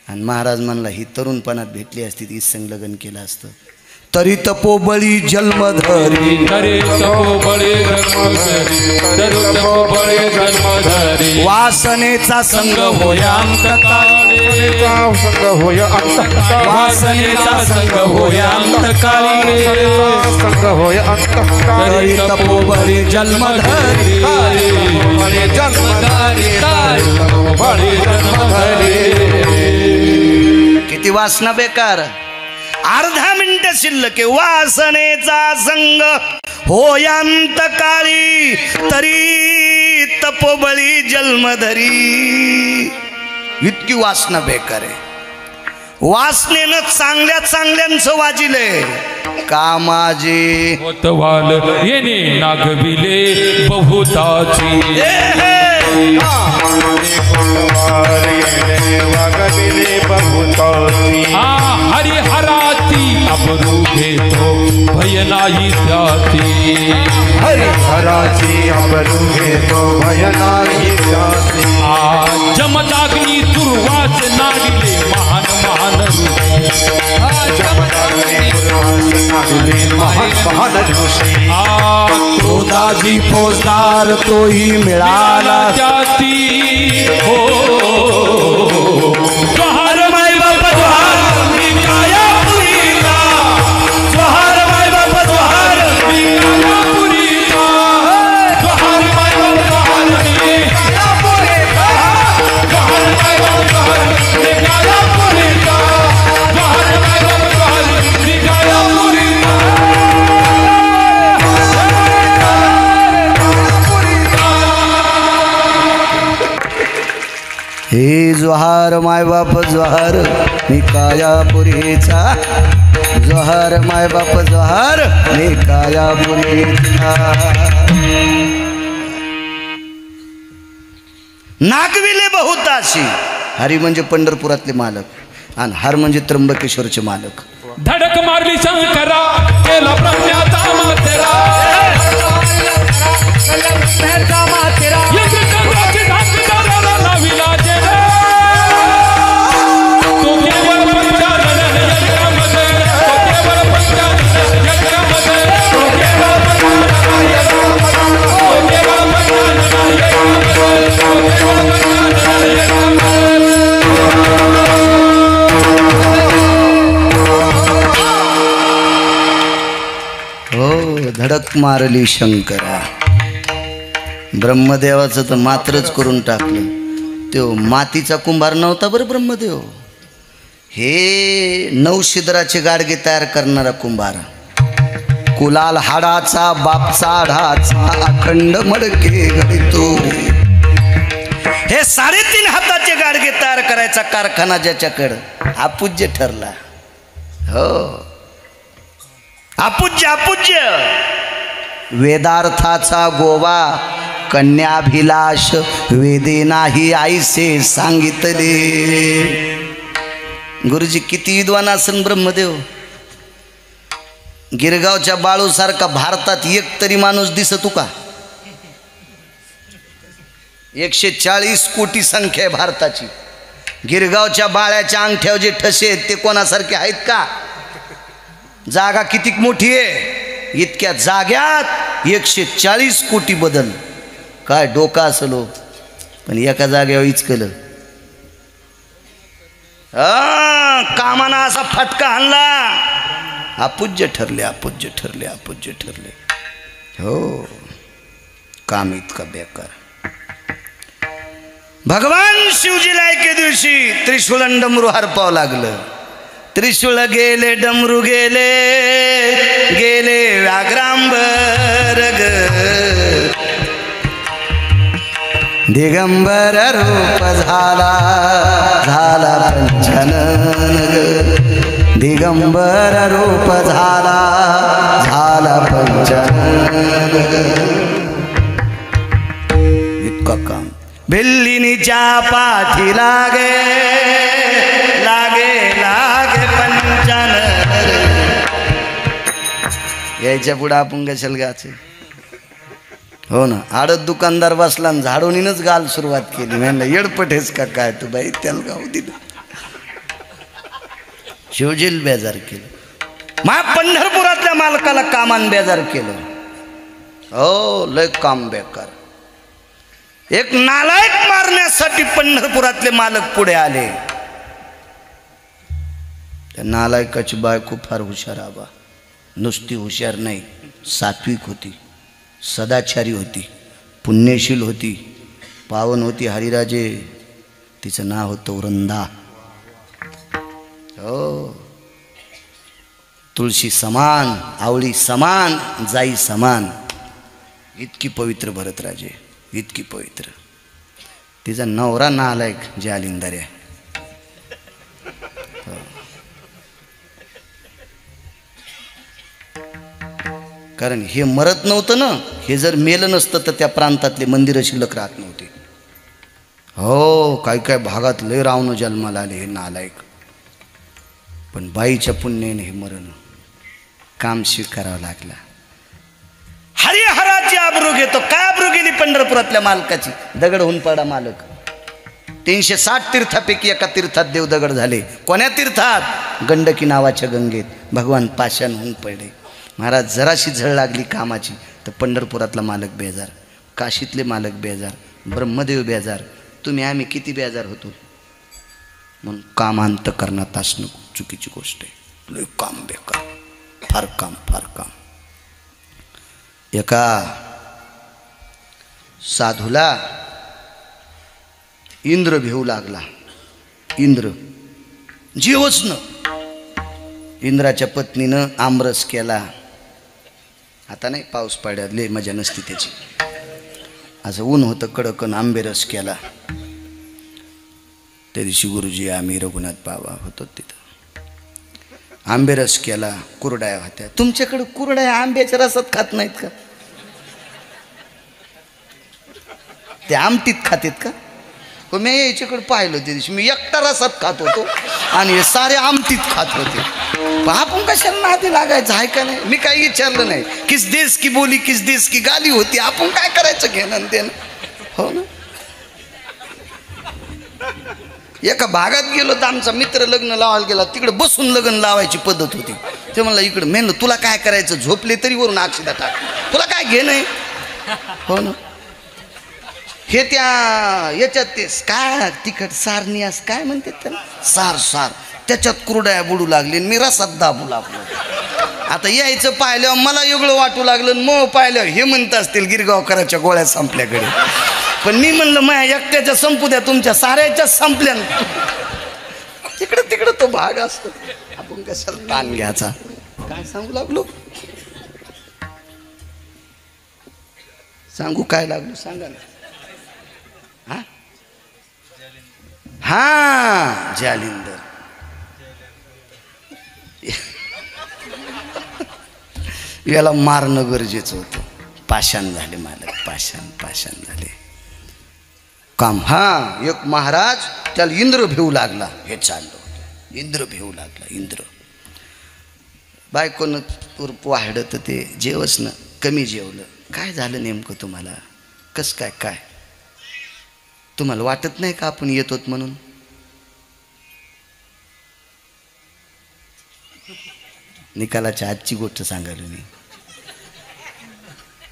आणि महाराज म्हणला ही तरुणपणात भेटली असती ती संग लग्न केलं असतं. तरी तपोबळी जन्मधरी तरी तपोबळी जन्मधरी वासनेचा संग होया अंतकाळी संग होय अंतकाळी वासनेचा संग होया अंतकाळी संग होय अंतकाळी तरी तपोबळी जन्मधरी किती वासना बेकार. अर्धा मिनिट शिल्लक वासनेचा संग होयांत काळी तरी तपोबळी जन्मधरी. इतकी वासना बेकार आहे. वासनेनं चांगल्या चांगल्यांचं वाजिले कामाजे होतवाल येणे नागविले बहुताची हरिहराती अबरू घेतो भय नाही त्याती हरिहराची अबरू घेतो भय नाही त्याती. जमदाग्नी दुर्वास नाडिले महान महान क्रोधाजी फौजदार तोही मिळाला जाती हो जोहार माय बाप जोहार मी कायापुरीला जोहार माय बाप जोहार मी कायापुरीला जोहार माय बाप जोहार मी कायापुरीला जोहार माय बाप जोहार मी कायापुरीला जोहार माय बाप जोहार मी कायापुरीला. हे जोहार माय बाप जोहार मी कायापुरीचा जोहार माय बाप जोहार मी कायापुरीचा. नागविले बहुताशी. हरी म्हणजे पंढरपुरातले मालक आणि हर म्हणजे त्र्यंबकेश्वरचे मालक. धडक मारली शंकरा केला प्रज्ञाचा मातेरा धडक मारली शंकरा. ब्रह्मदेवाचं तर मात्रच करून टाकलं. तो मातीचा कुंभार नव्हता बरं ब्रह्मदेव. हे 9 छिद्राचे गाडगे तयार करणारा कुंभार. कुलाल हाडाचा बापचा आढाचा अखंड मडके घडतो. हे 3.5 हाताचे गाडगे तयार करायचा कारखाना ज्याच्याकडं अपूज्य ठरला. हो अपूज्य अपूज्य. वेदार्थाचा गोवा कन्याभिलाष वेदे नाही आईसे सांगितले. गुरुजी किती विद्वान असन ब्रह्मदेव. गिरगावच्या बाळूसारखा भारतात एक तरी माणूस दिसतो का? 140 कोटी संख्या आहे भारताची. गिरगावच्या बाळ्याच्या अंगठ्यावर जे ठसे आहेत ते कोणासारखे आहेत का? जागा किती मोठी आहे. इतकी इतक्या जाग्यात 140 कोटी बदल. काय डोका असलो, पण एका जागेवर इचकलं. कामाना असा फटका आणला. अपूज्य ठरले, अपूज्य ठरले, अपूज्य ठरले. हो, काम इतकं बेकार. भगवान शिवजीला एके दिवशी त्रिशूळ आणि डमरू हरपावं लागलं. त्रिशूळ गेले, डमरू गेले, गेले व्याघ्रांबर ग. दिगंबर रूप झाला, झाला पंचानन ग. दिगंबर रूप झाला, झाला पंचानन ग. इतकं काम. भिल्लिनीच्या पाठी लागे, लागे लागे पंचानन. यायच्या पुढं आपण कशाला गाचे. हो ना, आडत दुकानदार बसला आणि झाडोनीनच गाल सुरुवात केली. म्हणलं येडपटेच का काय तू बाई, त्याला गाऊ दिलं. शिवजील बेजार केलं. मा पंढरपुरातल्या मालकाला कामान बेजार केलं. हो, लय काम बेकार. एक नालायक मारण्यासाठी पंढरपुरातले मालक पुढे आले. त्या नालायकाची बायको फार हुशार आबा. नुसती हुशार नाही, सात्विक होती, सदाचारी होती, पुण्यशील होती, पावन होती. हरिराजे तिचं नाव होतं वृंदा. हो, तुळशी समान, आवळी समान, जाई समान. इतकी पवित्र भरतराजे, इतकी पवित्र. तिचा नवरा नालायक जालिंदर आहे. कारण हे मरत नव्हतं ना. हे जर मेलं नसतं तर त्या प्रांतातले मंदिरं शिल्लक राहत नव्हते. हो, काय काय भागात लय रावणं जन्माला आले हे नालायक. पण बाईच्या पुण्याने हे मरण, काम स्वीकारावं लागला. हरिहराची आबरू घेतो. काय आबरू गेली पंढरपुरातल्या मालकाची. दगड होऊन पडा मालक. 360 तीर्थापैकी एका तीर्थात देव दगड झाले. कोण्या तीर्थात? गंडकी नावाच्या गंगेत. भगवान पाषाण होऊन पडले. महाराज जराशी झळ लागली कामाची तर पंढरपुरातला मालक बेजार, काशीतले मालक बेजार, ब्रह्मदेव बेजार. तुम्ही आम्ही किती बेजार होतो. म्हणून काम अंत करण्यात असणं चुकीची गोष्ट आहे. लय काम बेकार, फार काम, फार काम. एका साधूला इंद्र भेऊ लागला. इंद्र जीवच न. इंद्राच्या पत्नीनं आमरस केला. आता नाही, पाऊस पडल्यात लय मजा नसती त्याची. असं ऊन होतं कडकन, आंबेरस केला. त्या दिवशी गुरुजी आम्ही रघुनाथ बाबा होतो तिथं. आंबेरस केला, कुरड्या होत्या. तुमच्याकडे कुरड्या आंब्याच्या रसात खात नाहीत का? ते आमटीत खातेत का? हो, मी याच्याकडे पाहिलं त्या दिवशी. मी एकटा रसात खात होतो आणि हे सारे आमटीत खात होते. आपण कशाला नादी लागायचं आहे का नाही. मी काही विचारलं नाही. किस देश की बोली, किस देश की गाली होती. आपण काय करायचं घेणं देणं. हो ना. एका भागात गेलो तर आमचा मित्र लग्न लावायला गेला. तिकडे बसून लग्न लावायची पद्धत होती. ते म्हणलं इकडं मेन तुला काय करायचं, झोपले तरी वरून अक्षदा टाक, तुला काय घेणं. हो ना. हे त्या याच्यात ते काय तिखट सारणी असं काय म्हणतात त्याला, सार सार, त्याच्यात कुरड्या बुडू लागली. मी रसात दाबू लागलो. आता यायचं पाहिल्यावर मला वेगळं वाटू लागलं. मग पाहिल्यावर हे म्हणत असतील गिरगावकराच्या गोळ्या संपल्याकडे. पण मी म्हणलं माझ्या एकट्याच्या संपू द्या, तुमच्या साऱ्याच्या संपल्या. तिकडं तिकडं तो भाग असतो. आपण कशाला ताण घ्यायचा. काय सांगू लागलो, सांगू काय लागलो सांगा ना. हा जालिंदर. याला मारणं गरजेचं होतं. पाषाण झाले मालक, पाषाण पाषाण झाले. काम. हा एक महाराज, त्याला इंद्र भिवू लागला. हे चाललं इंद्र भिवू लागला. इंद्र बायकोनं उरप वाढलं तर ते जेवच ना कमी जेवलं. काय झालं नेमकं तुम्हाला, कस काय काय तुम्हाला वाटत नाही का आपण येतोत म्हणून. निकालाच्या आजची गोष्ट सांगायला मी.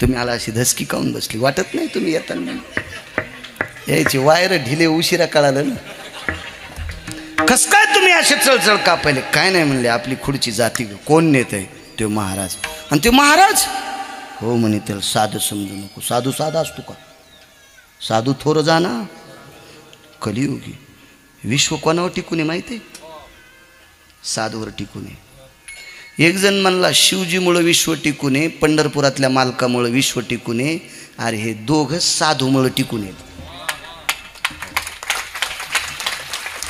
तुम्ही आला अशी धसकी काऊन बसली? वाटत नाही तुम्ही येताना यायची वायर ढिले उशिरा कळालं ना. कस काय तुम्ही असे चळचळ का पहिले? काय नाही म्हणले, आपली खुडची जाती कोण नेत आहे? ते महाराज. आणि ते महाराज हो म्हणे, त्याला साधं समजू नको. साधू साधा असतो का? साधू थोर जाना कलियुगी. विश्व कोणावर टिकून आहे माहिती आहे? साधूवर टिकून आहे. एक जण म्हणला शिवजीमुळं विश्व टिकून आहे, पंढरपुरातल्या मालकामुळं विश्व टिकून आहे. अरे हे दोघं साधूमुळं टिकून आहेत.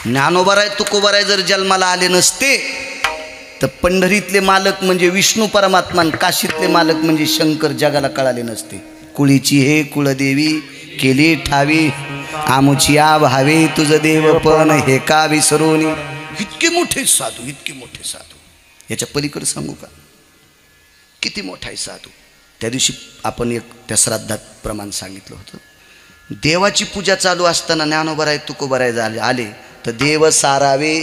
ज्ञानोबाराय तुकोबाराय जर जन्माला आले नसते तर पंढरीतले मालक म्हणजे विष्णू परमात्मा, काशीतले मालक म्हणजे शंकर जगाला कळाले नसते. कुळीची हे कुळदेवी केली ठावी, आमुची आ भावे तुझं देव पण हे का विसरून. इतके मोठे साधू, इतके मोठे साधू. याच्या पलीकडे सांगू का किती मोठा आहे साधू? त्या दिवशी आपण एक त्या श्राद्धात प्रमाण सांगितलं होतं. देवाची पूजा चालू असताना ज्ञानोबाराय तुकोबाराय झाले आले तर देव सारावे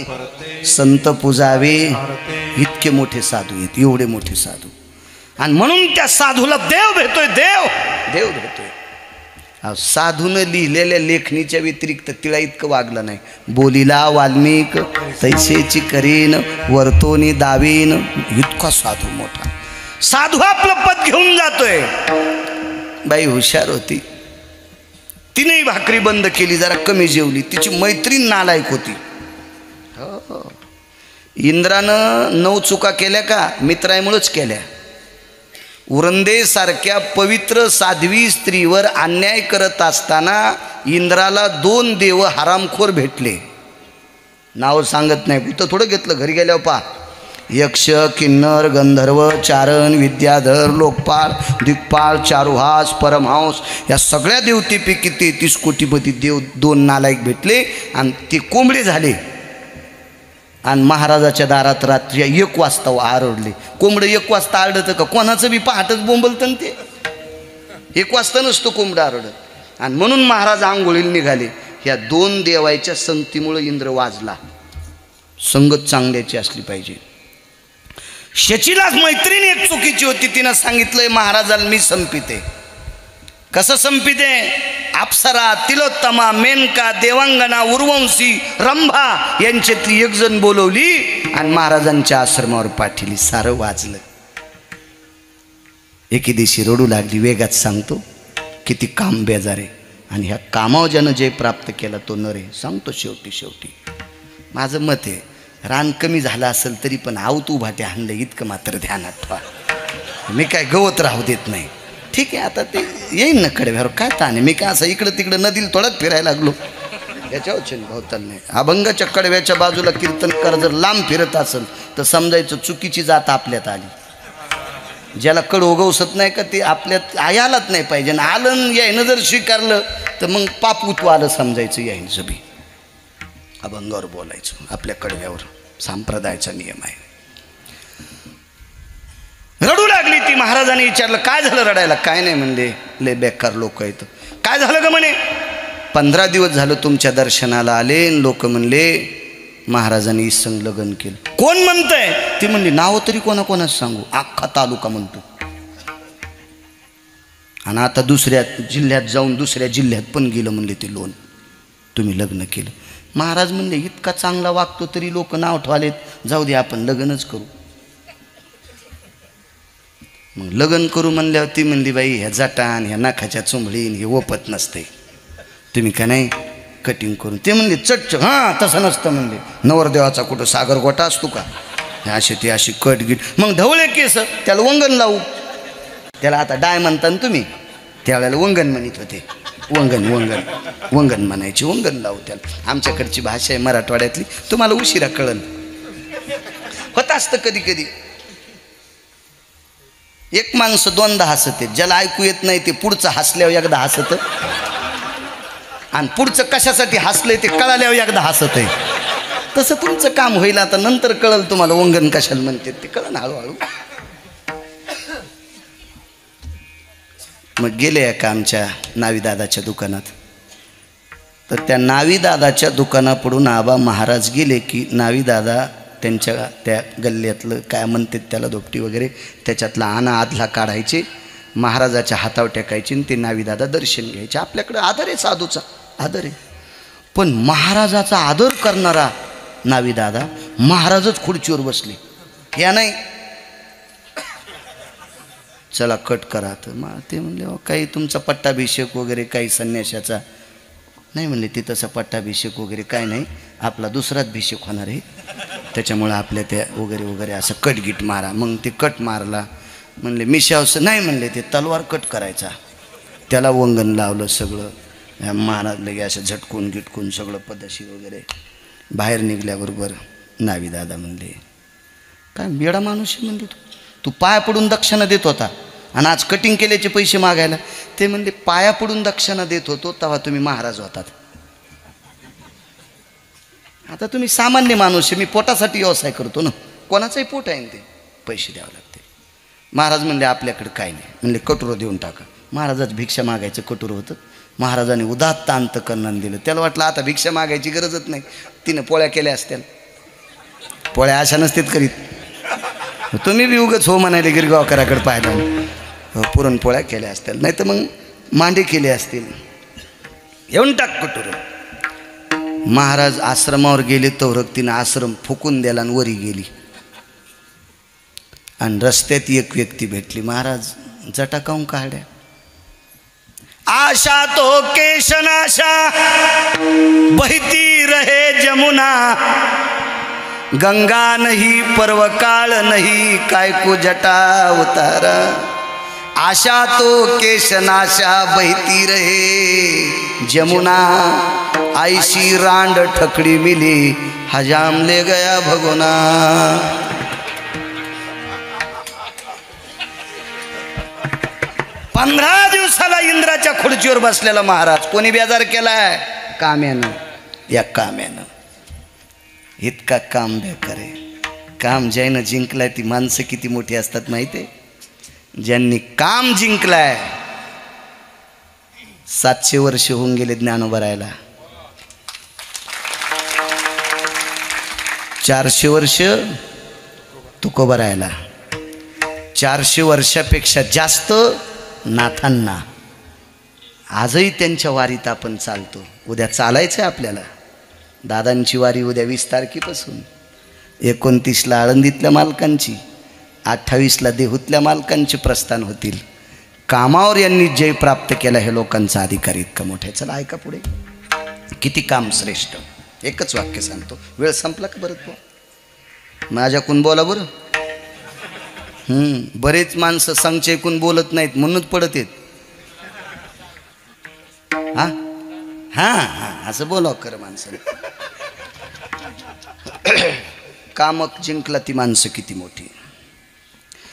संत पूजावे. इतके मोठे साधू आहेत, एवढे मोठे साधू. आणि म्हणून त्या साधूला देव भेटतोय, देव देव भेटतोय. साधूनं लिहिलेल्या लेखणीच्या व्यतिरिक्त तिला इतकं वागलं नाही. बोलीला वाल्मिक तैसेची करीन वर्तोनी दावीन. इतका साधू मोठा साधू आपलं पद घेऊन जातोय. बाई हुशार होती, तिनेही भाकरी बंद केली, जरा कमी जेवली. तिची मैत्रीण नालायक होती. इंद्रानं 9 चुका केल्या का? मित्रामुळेच केल्या. उरंदेसारख्या पवित्र साध्वी स्त्रीवर अन्याय करत असताना इंद्राला 2 देव हरामखोर भेटले. नाव सांगत नाही, भूत थोडं घेतलं. घरी गेल्यावर पहा, यक्ष किन्नर गंधर्व चारण विद्याधर लोकपाल दिक्पाल चारुहास परमहंस या सगळ्या देवतेपैकी 33 कोटीपती देव 2 नालायक भेटले. आणि ते कोंबडे झाले. आणि महाराजाच्या दारात रात्री 1 वाजता आरडले. कोंबडं 1 वाजता आरडतं का? कोणाचं बी पहाटच बोंबलतं ना ते. 1 वाजता नसतो कोंबडं आरडत. आणि म्हणून महाराज आंघोळीला निघाले. ह्या 2 देवाच्या संगतीमुळे इंद्र वाजला. संगत चांगल्याची असली पाहिजे. शचीलाच मैत्रीण एक चुकीची होती. तिनं सांगितलंय महाराजाला मी संपिते. कसं संपिते? अप्सरा तिलोत्तमा मेनका देवांगना उर्वंशी रंभा यांच्यातली एक जण बोलवली आणि महाराजांच्या आश्रमावर पाठवली. सारं वाजलं. एके दिवशी रडू लागली. वेगात सांगतो किती काम बेजारे. आणि ह्या कामावर ज्यानं जय प्राप्त केला तो नर आहे. सांगतो शेवटी शेवटी माझं मत आहे, रान कमी झालं असेल तरी पण आवत उभाटे आणलं इतकं मात्र ध्यानात ठेवा. मी काय गवत राहू देत नाही. ठीक आहे, आता ते येईन ना कडव्यावर, काय ताणे. मी काय असं इकडं तिकडं नदीला थोडंच फिरायला लागलो याच्यावर भावताल नाही. अभंगाच्या कडव्याच्या बाजूला कीर्तनकार जर लांब फिरत असेल तर समजायचं चुकीची जात आपल्यात आली. ज्याला कड उगवसत नाही का ते आपल्यात आयालाच नाही पाहिजे. आणि आलं यायनं जर स्वीकारलं तर मग पाप उतू आलं समजायचं. यायन सभी अभंगावर बोलायचं. आपल्या कडव्यावर संप्रदायाचा नियम आहे. रडू लागली ती. महाराजांनी विचारलं काय झालं रडायला? काय नाही म्हणले, लय बेकार लोक आहेत. काय झालं ग म्हणे? 15 दिवस झालं तुमच्या दर्शनाला आले. लोक म्हणले महाराजांनी संग लग्न केलं. कोण म्हणतंय? ती म्हणली नाव तरी कोणाकोणाच सांगू? अख्खा तालुका म्हणतो. आणि आता दुसऱ्या जिल्ह्यात जाऊन दुसऱ्या जिल्ह्यात पण गेलं म्हणले ते लोन. तुम्ही लग्न केलं. महाराज म्हणले इतका चांगला वागतो तरी लोक नाव ठेवालेत, जाऊ दे आपण लग्नच करू. मग लग्न करू म्हणल्यावर ती म्हणली बाई ह्या जटान ह्या नाकाच्या चुंबळीन हे ओपत नसते, तुम्ही का नाही कटिंग करून. ते म्हणले चटच. हां तसं नसतं म्हणले. नवरदेवाचा कुठं सागर गोटा असतो का? अशी ती अशी कटगीट. मग ढवळे केस त्याला वंगण लावू. त्याला आता डाय म्हणता ना तुम्ही, त्यावेळेला वंगण म्हणत होते. वंगण वंगण वंगण म्हणायची. वंगण लावू त्याला. आमच्याकडची भाषा आहे मराठवाड्यातली, तुम्हाला उशिरा कळलं. होत असतं कधी कधी. एक माणसं 2दा हसते. ज्याला ऐकू येत नाही ते पुढचं हसल्यावर एकदा हसत, आणि पुढचं कशासाठी हसलंय ते कळाल्यावर एकदा हसत आहे. तसं तुमचं काम होईल. आता नंतर कळलं तुम्हाला वंगण कशाला म्हणते ते कळलं हळूहळू. मग गेले एका आमच्या नावीदादाच्या दुकानात. तर त्या नावीदादाच्या दुकानापुढून आबा महाराज गेले की नावीदादा त्यांच्या त्या गल्ल्यातलं काय म्हणतात त्याला धोपटी वगैरे त्याच्यातला आणा आदला काढायचे महाराजाच्या हातावर टेकायची आणि ते नावीदादा दर्शन घ्यायचे. आपल्याकडे आदर आहे, साधूचा आदर आहे. पण महाराजाचा आदर करणारा नावीदादा महाराजच खुर्चीवर बसले. या नाही चला कट करा. तर मग ते म्हणले काही तुमचा पट्टाभिषेक वगैरे काही संन्याशाचा नाही. म्हणले ते तसा पट्टाभिषेक वगैरे काय नाही, आपला दुसराच अभिषेक होणार आहे, त्याच्यामुळं आपल्या त्या वगैरे वगैरे असं कटगीट मारा. मग ते कट मारला. म्हणले मिशावसं नाही. म्हणले ते तलवार कट करायचा, त्याला वंगण लावलं सगळं. महाराज लगे असं झटकून गिटकून सगळं पद्धतशीर वगैरे. बाहेर निघल्याबरोबर नावीदादा म्हणले काय बेडा माणूस आहे. म्हणले तू पाया पडून दक्षिणा देत होता आणि आज कटिंग केल्याचे पैसे मागायला. ते म्हणले पाया पडून दक्षिणा देत होतो तेव्हा तुम्ही महाराज होतात, आता तुम्ही सामान्य माणूस आहे. मी पोटासाठी व्यवसाय करतो ना, कोणाचाही पोट आहे ते पैसे द्यावे लागते. महाराज म्हणले आपल्याकडे काय नाही. म्हणले कटोरं देऊन टाका. महाराजाचं भिक्षा मागायचं कटोरं होतं. महाराजांनी उदात्त अंतकरणाने दिलं. त्याला वाटलं आता भिक्षा मागायची गरजच नाही, तिनं पोळ्या केल्या असत्या. पोळ्या अशा नसतात करीत. तुम्ही बी उगच हो म्हणाले गिरगावकराकडे पाहिलं, पुरणपोळ्या केल्या असतील, नाही तर मग मांडे केले असतील. येऊन टाक कटोरं. महाराज आश्रमावर गेले तर तिनं आश्रम फुकून द्याला आणि वरी गेली. आणि रस्त्यात एक व्यक्ती भेटली. महाराज जटा काऊन काढ्या. आशा तो केशनाशा बहती रहे जमुना, गंगा नहीं पर्वकाल नहीं काय को जटा उतारा. आशा तो केशनाशा बहती रहे जमुना, आईशी रांड ठकड़ी मिली हजाम ले गया भगोना. 15 दिवसाला इंद्राच्या खुर्चीवर बसलेला महाराज कोणी बेजार केलाय? काम्यानं. या काम्यानं इतका काम बेकारे. काम ज्यानं जिंकलाय ती माणसं किती मोठी असतात माहिती आहे. ज्यांनी काम जिंकलाय 700 वर्ष होऊन गेले ज्ञानोबा राहायला. 400 वर्ष तुकोबा राहायला. 400 वर्षापेक्षा जास्त नाथांना. आजही त्यांच्या वारीत आपण चालतो. उद्या चालायचं आहे आपल्याला. दादांची वारी उद्या 20 तारखेपासून, 29ला आळंदीतल्या मालकांची, 28ला देहूतल्या मालकांचे प्रस्थान होतील. कामावर यांनी जय प्राप्त केला हे लोकांचा अधिकार इतका मोठा आहे. चला ऐका पुढे. किती काम श्रेष्ठ. एकच वाक्य सांगतो, वेळ संपला का बरं. तो माझ्याकून बोला बरं. बरेच माणसं संचयकून बोलत नाहीत म्हणूनच पडत येत. हा हा हा असं बोलावं खरं माणसं. कामक जिंकला ती माणसं किती मोठी.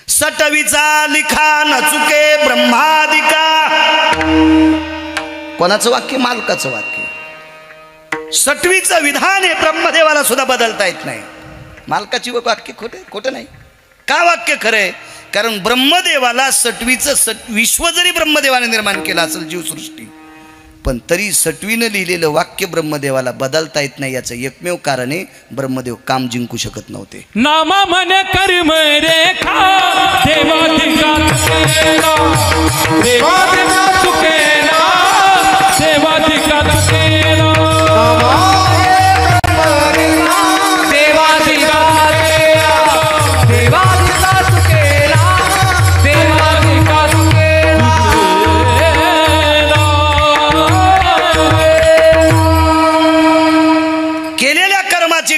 सटवीचा लिखाण चुके ब्रह्मादिका. कोणाचं वाक्य? मालकाचं वाक्य. सटवीचं विधान आहे, ब्रह्मदेवाला सुद्धा बदलता येत नाही. मालकाची वाक्य खोटं नाही. का वाक्य खरंय? कारण ब्रह्मदेवाला सटवीचं विश्व जरी ब्रह्मदेवाने निर्माण केलं असेल जीवसृष्टी, पण तरी सटवीनं लिहिलेलं वाक्य ब्रह्मदेवाला बदलता येत नाही. याचं एकमेव कारण आहे ब्रह्मदेव काम जिंकू शकत नव्हते. नामा मन कर्म रेखा देवाधिका चुकेला, देवाधिका चुकेला, देवाधिका चुकेला.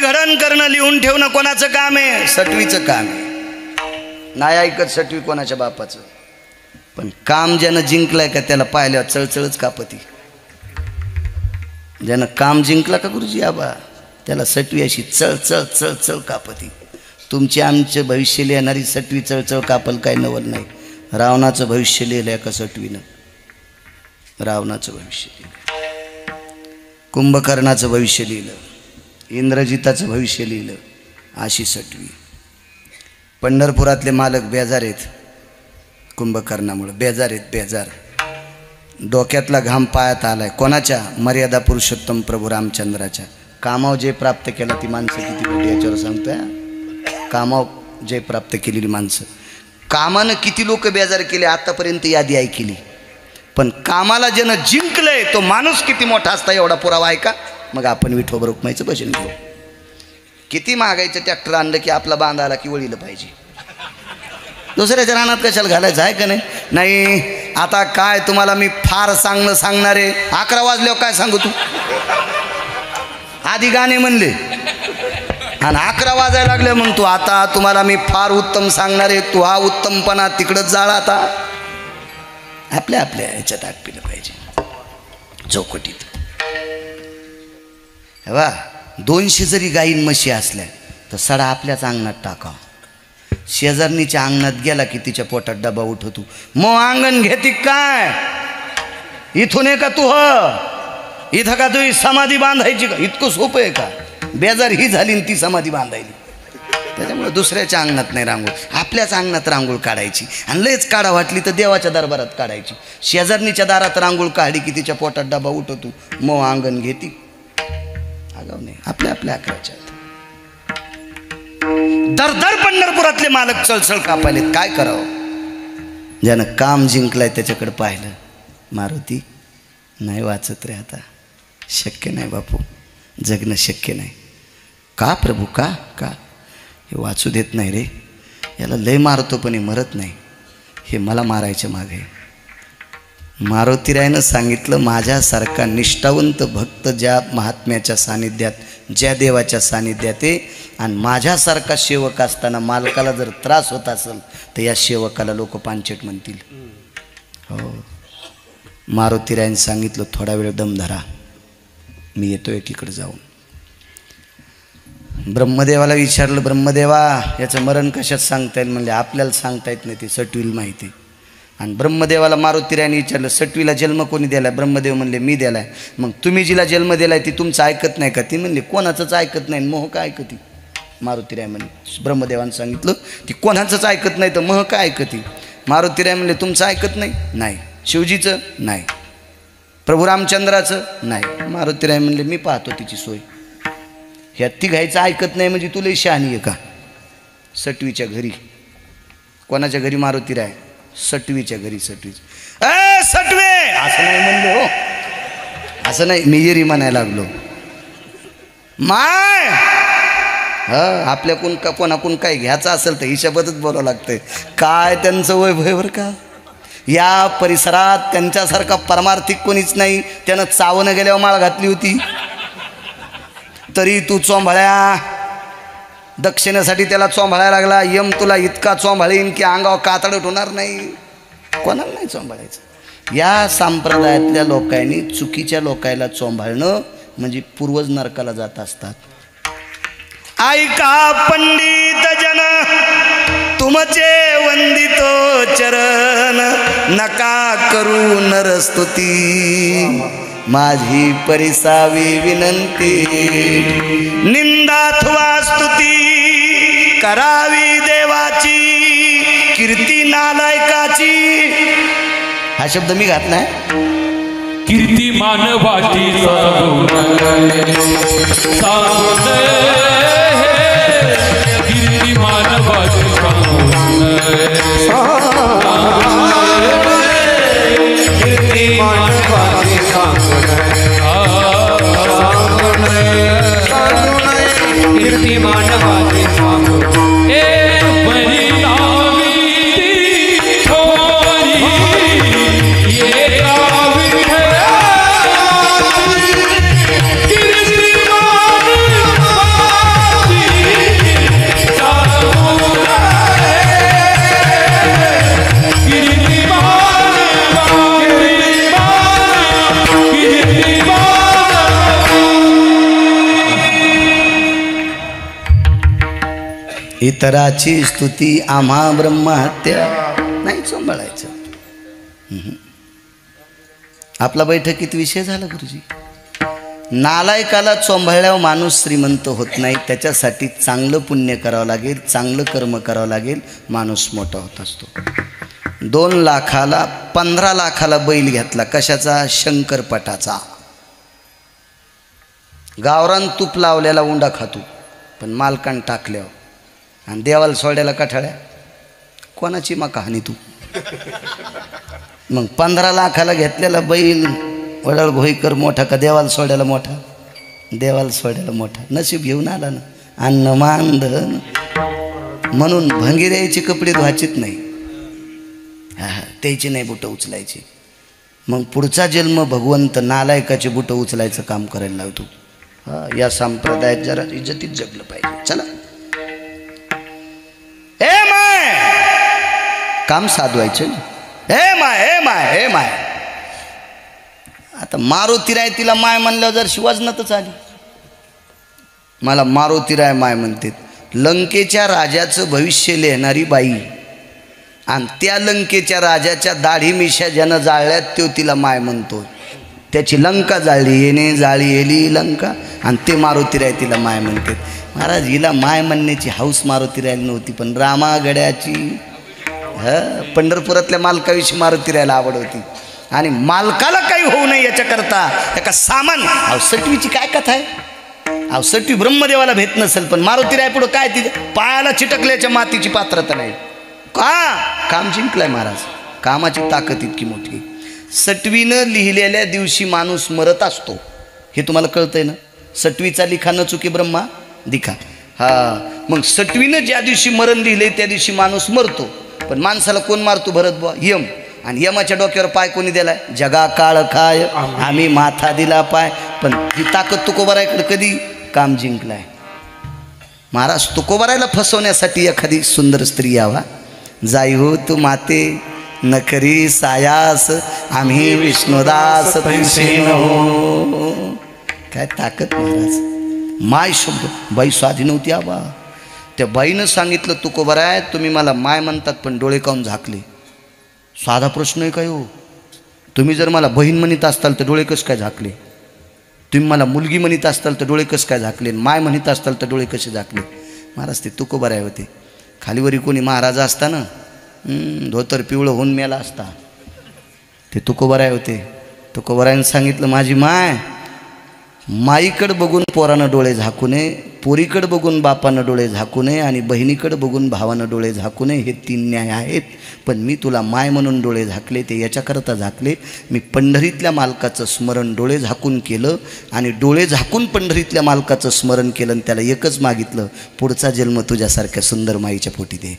घडण करणं लिहून ठेवणं कोणाचं काम आहे? सटवीचं काम आहे. नाही ऐकत सटवी कोणाच्या बापाचं. पण काम ज्यानं जिंकलंय का त्याला पाहिल्यावर चळचळच कापती. ज्यानं काम जिंकला का गुरुजी आबा, त्याला सटवी अशी चळचळ चळचळ कापती. तुमची आमचं भविष्य लिहिणारी सटवी चळचळ कापल काय नवल नाही. रावणाचं भविष्य लिहिलंय का सटवीनं? रावणाचं भविष्य लिहिलं, कुंभकर्णाचं भविष्य लिहिलं, इंद्रजिताचं भविष्य लिहिलं. अशी सटवी. पंढरपुरातले मालक बेजार आहेत कुंभकर्णामुळे. बेजार आहेत, बेजार. डोक्यातला घाम पायात आलाय. कोणाच्या? मर्यादा पुरुषोत्तम प्रभू रामचंद्राच्या. कामाव जे प्राप्त केलं ती माणसं किती मोठी याच्यावर सांगतोय. कामाव जे प्राप्त केलेली माणसं. कामानं किती लोक बेजार केले आतापर्यंत यादी ऐकली, पण कामाला ज्यानं जिंकलंय तो माणूस किती मोठा असता एवढा पुरावा आहे का? मग आपण विठोबा रुक्माईचं भजन घेऊ. किती महागाईचं ट्रॅक्टर आणलं की आपला बांधायला की वळीलं पाहिजे, दुसऱ्याच्या रानात कशाला घालायचं आहे का नाही? नाही आता काय तुम्हाला मी फार चांगलं सांगणार आहे. 11 वाजल्यावर काय सांगू तू? आधी गाणे म्हणले आणि 11 वाजायला लागले मग तू आता तुम्हाला मी फार उत्तम सांगणार आहे. तू हा उत्तमपणा तिकडंच जाळ. आता आपल्या आपल्या ह्याच्यात आटपिलं पाहिजे चौकटीत. हे बा 200 जरी गाईन म्हशी असल्या तर सडा आपल्याच अंगणात टाका. शेजारणीच्या अंगणात गेला की तिच्या पोटात डबा उठवतो. मग अंगण घेती काय? इथून आहे का तू? इथं का तुझी समाधी बांधायची का? इतकं सोपं आहे का? बेजार ही झाली ती समाधी बांधायली. त्याच्यामुळे दुसऱ्याच्या अंगणात नाही रांगोळ, आपल्याच अंगणात रांगोळ काढायची. आणि लयच काढा वाटली तर देवाच्या दरबारात काढायची. शेजारणीच्या दारात रांगोळ काढली की तिच्या पोटात डबा उठवतो. मग अंगण घेती. आगाव नाही, आपल्या आपल्या अकराच्या दरदर पंढरपुरातले मालक चळचळ कापायलेत. काय करावं? ज्यानं काम जिंकलाय त्याच्याकडे पाहिलं. मारुती नाही वाचत रे, आता शक्य नाही बापू, जगणं शक्य नाही. का प्रभू? का का हे वाचू देत नाही रे, याला लय मारतो पण हे मरत नाही, हे मला मारायच्या मागे. मारुतीरायनं सांगितलं माझ्यासारखा निष्ठावंत भक्त ज्या महात्म्याच्या सानिध्यात, ज्या देवाच्या सानिध्यात आहे, आणि माझ्यासारखा सेवक असताना मालकाला जर त्रास होत असेल तर या सेवकाला लोक पांचट म्हणतील. हो, मारुतीरायनं सांगितलं थोडा वेळ दम धरा, मी येतोय तिकडे जाऊन. ब्रह्मदेवाला विचारलं, ब्रह्मदेवा याचं मरण कशात सांगता येईल? म्हणजे आपल्याला सांगता येत नाही, ते सटवील माहिती. आणि ब्रह्मदेवाला मारुतीरायने विचारलं सटवीला जन्म कोणी दिलाय? ब्रह्मदेव म्हणले मी दिलाय. मग तुम्ही जिला जन्म दिलाय ती तुमचं ऐकत नाही का? ती म्हणले कोणाचंच ऐकत नाही, मोह काय ऐकती? मारुतीराय म्हणले, ब्रह्मदेवानं सांगितलं ती कोणाचंच ऐकत नाही तर मह काय ऐकती? मारुतीराय म्हणले तुमचं ऐकत नाही? नाही. शिवजीचं? नाही. प्रभू रामचंद्राचं? नाही. मारुतीराय म्हणले मी पाहतो तिची सोय. ह्या तिघायचं ऐकत नाही म्हणजे तुला शहाणी आहे का? सटवीच्या घरी. कोणाच्या घरी? मारुतीराय सटवीच्या घरी. सटवीच ए सटवे असं नाही म्हणले हो, असं नाही, मी येरी म्हणायला लागलो. माय आपल्याकडून का कोणाकडून काय घ्यायचं असेल तर हिशाबतच बोलावं लागतंय. काय त्यांचं वैभव का? या परिसरात त्यांच्यासारखा परमार्थिक कोणीच नाही. त्यानं चावणं गेल्यावर माळ घातली होती तरी तू चोंभाळ्या. दक्षिणेसाठी त्याला चोंभाळायला लागला. यम तुला इतका चोंभाळीन की अंगावर कातडत होणार नाही. कोणाला नाही चोंभाळायचं. या संप्रदायातल्या लोकांनी चुकीच्या लोकायला चोंभाळणं म्हणजे पूर्वज नरकाला जात असतात. ऐका पंडित जन तुमचे वंदितो चरण, नका करू नरस्तुती, माझी परिसावी विनंती, निंदाथवा स्तुती करावी देवाची, कीर्ती नालायकाची. हा शब्द मी घातलाय. कीर्ती मानवाची कीर्ती मानवाची कीर्ती मानवाची इतराची स्तुती आम्हा ब्रह्महत्या नाही चोंबाळायचं. आपला बैठकीत विषय झाला गुरुजी. नालायकाला चोंबाळल्यावर माणूस श्रीमंत होत नाही. त्याच्यासाठी चांगलं पुण्य करावं लागेल, चांगलं कर्म करावं लागेल, माणूस मोठा होत असतो. 2 लाखाला 15 लाखाला बैल घेतला. कशाचा? शंकरपटाचा. गावरान तूप लावलेला उंडा खातो पण मालकान टाकल्यावर. आणि देवाला सोड्याला कठाळ्या कोणाची मका हानी तू? मग 15 लाखाला घेतलेला बैल वडाळ भोईकर मोठा का देवाला सोडायला मोठा? देवाला सोडायला मोठा. नशीब घेऊन आला ना, अन्न मान धन. म्हणून भंगिऱ्याचे कपडे धुवायचेच नाही, त्याची नाही बुटं उचलायची. मग पुढचा जन्म भगवंत नालायकाचे बुटं उचलायचं काम करायला लावतो. या संप्रदायात जरा इज्जतीत जगलं पाहिजे. चला ए माय काम साधवायचं. Hey my hey my hey my. आता मारुतीराय तिला माय म्हणल्यावर जर शिवाजनातच आली. मला मारुतीराय माय म्हणते. लंकेच्या राजाचं भविष्य लिहिणारी बाई आणि त्या लंकेच्या राजाच्या दाढी मिशा ज्यानं जाळल्यात तो तिला माय म्हणतो. त्याची लंका जाळली, येणे जाळी येली लंका, आणि ते मारुतीराय तिला माय म्हणते. महाराज हिला माय म्हणण्याची हौस मारुतीरायला नव्हती, पण रामागड्याची पंढरपुरातल्या मालकाविषयी मारुतीरायला आवड होती. आणि मालकाला काही होऊ नये याच्याकरता एका सामान सटवीची काय कथा आहे. सटवी ब्रह्मदेवाला भेट नसेल, पण मारुतीराय पुढं काय तिथे पायाला चिटकल्याच्या मातीची पात्रता नाही. का काम जिंकलाय महाराज. कामाची ताकद इतकी मोठी. सटवीनं लिहिलेल्या दिवशी माणूस मरत असतो हे तुम्हाला कळतंय ना. सटवीचा लिखा न चुके ब्रह्मा दिखा. मग सटवीनं ज्या दिवशी मरण लिहिले त्या दिवशी माणूस मरतो. पण माणसाला कोण मारतो? भरत बुवा यम. आणि यमाच्या डोक्यावर पाय कोणी दिलाय? जगा काळ काय आम्ही माथा दिला पाय. पण ही ताकद तुकोबारायकडे कधी काम जिंकलाय. महाराज तुकोबारायला फसवण्यासाठी एखादी सुंदर स्त्री यावा. जाई हो तू माते नकरी सायास आम्ही विष्णुदास पैसे हो. काय ताकद महाराज. माय शब्द बाई साधी नव्हती आबा. त्या बाईनं सांगितलं तुकोबाराय तुम्ही मला माय म्हणतात पण डोळे काऊन झाकले. साधा प्रश्न आहे काय हो. तुम्ही जर मला बहीण म्हणत असताल तर डोळे कसं काय झाकले? तुम्ही मला मुलगी म्हणत असताल तर डोळे कसं काय झाकले? माय म्हणत असताल तर डोळे कसे झाकले? महाराज ते तुकोबाराय होते. खालीवरी कोणी महाराज असताना धोतर पिवळं होऊन मेला असता. ते तुकोबाराय होते. तुकोबारायनं सांगितलं माझी माय. माईकडं बघून पोरानं डोळे झाकू नये, पोरीकडं बघून बापानं डोळे झाकू नये, आणि बहिणीकडं बघून भावानं डोळे झाकू नये. हे 3 न्याय आहेत. पण मी तुला माय म्हणून डोळे झाकले ते याच्याकरता झाकले. मी पंढरीतल्या मालकाचं स्मरण डोळे झाकून केलं, आणि डोळे झाकून पंढरीतल्या मालकाचं स्मरण केलं, आणि त्याला एकच मागितलं पुढचा जन्म तुझ्यासारख्या सुंदर माईच्या पोटी दे.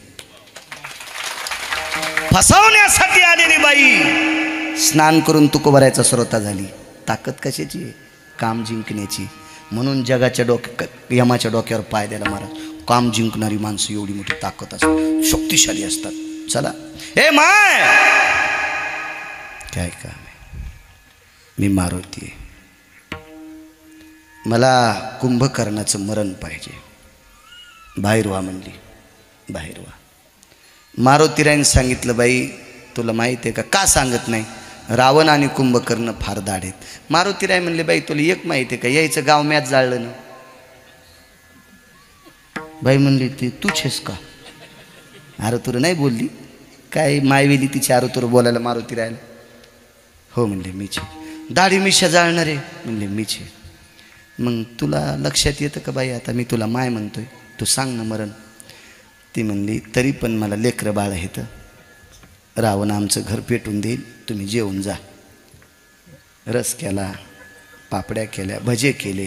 फसवण्यासाठी आलेली बाई स्नान करून तुकोबारायचा श्रोता झाली. ताकद कशाची आहे? काम जिंकण्याची. म्हणून जगाच्या यमाच्या डोक्यावर पाय द्यायला महाराज. काम जिंकणारी माणसं एवढी मोठी ताकद असतात, शक्तिशाली असतात. चला हे माय काय काम आहे. मी मारुती आहे. मला कुंभकर्णाचं मरण पाहिजे. बाहेर व्हा म्हणली. बाहेर व्हा. मारुतीरायने सांगितलं बाई तुला माहीत आहे का सांगत नाही? रावण आणि कुंभकर्ण फार दाढ आहेत. मारुतीराय म्हणले बाई तुला एक माहिती आहे का? यायचं गाव मॅच जाळलं ना. बाई म्हणली ते तूच आहेस का? अरे तुला नाही बोलली काय? मायवेली तिची अरे तुला बोलायला मारुतीरायला. हो म्हणले मीच आहे. दाढी मिशा जाळणार आहे म्हणले मीच आहे. मग तुला लक्षात येतं का बाई आता मी तुला माय म्हणतोय, तू सांग ना मरण. ती म्हणली तरी पण मला लेकरं बाळ येतं. रावण आमचं घर पेटून देईल, तुम्ही जेवून जा. रस केला, पापड्या केल्या, भजे केले.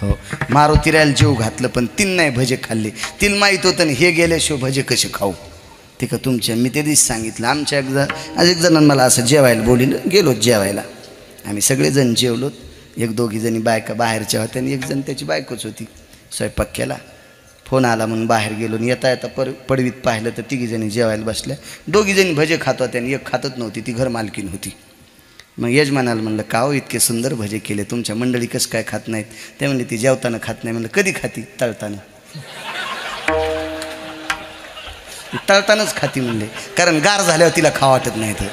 हो मारुतीरायला जेव घातलं, पण तीन नाही भजे खाल्ले. तिला माहीत होतं ना हे गेल्याशिवाय भजे कसे खाऊ. ते का तुमच्या मी त्या दिवशी सांगितलं आमच्या एक जणांना मला असं जेवायला बोलिलं. गेलो जेवायला. आम्ही सगळेजण जेवलोत. 1-2 जणी बायका बाहेरच्या होत्या आणि एक जण त्याची बायकोच होती. स्वयंपाक केला. फोन आला म्हणून बाहेर गेलो. येता येता पडवीत पाहिलं तर 3 जणी जेवायला बसल्या. 2 जणी भजे खात होत्या आणि एक खातच नव्हती, ती घर मालकीन होती. मग यजमानाला म्हणलं का हो इतके सुंदर भजे केले, तुमच्या मंडळी कसं काय खात नाहीत? ते म्हणले ती जेवताना खात नाही. म्हणलं कधी खाती? तळताना. तळतानाच खाती म्हणले, कारण गार झाल्यावर तिला खावा वाटत नाही. तर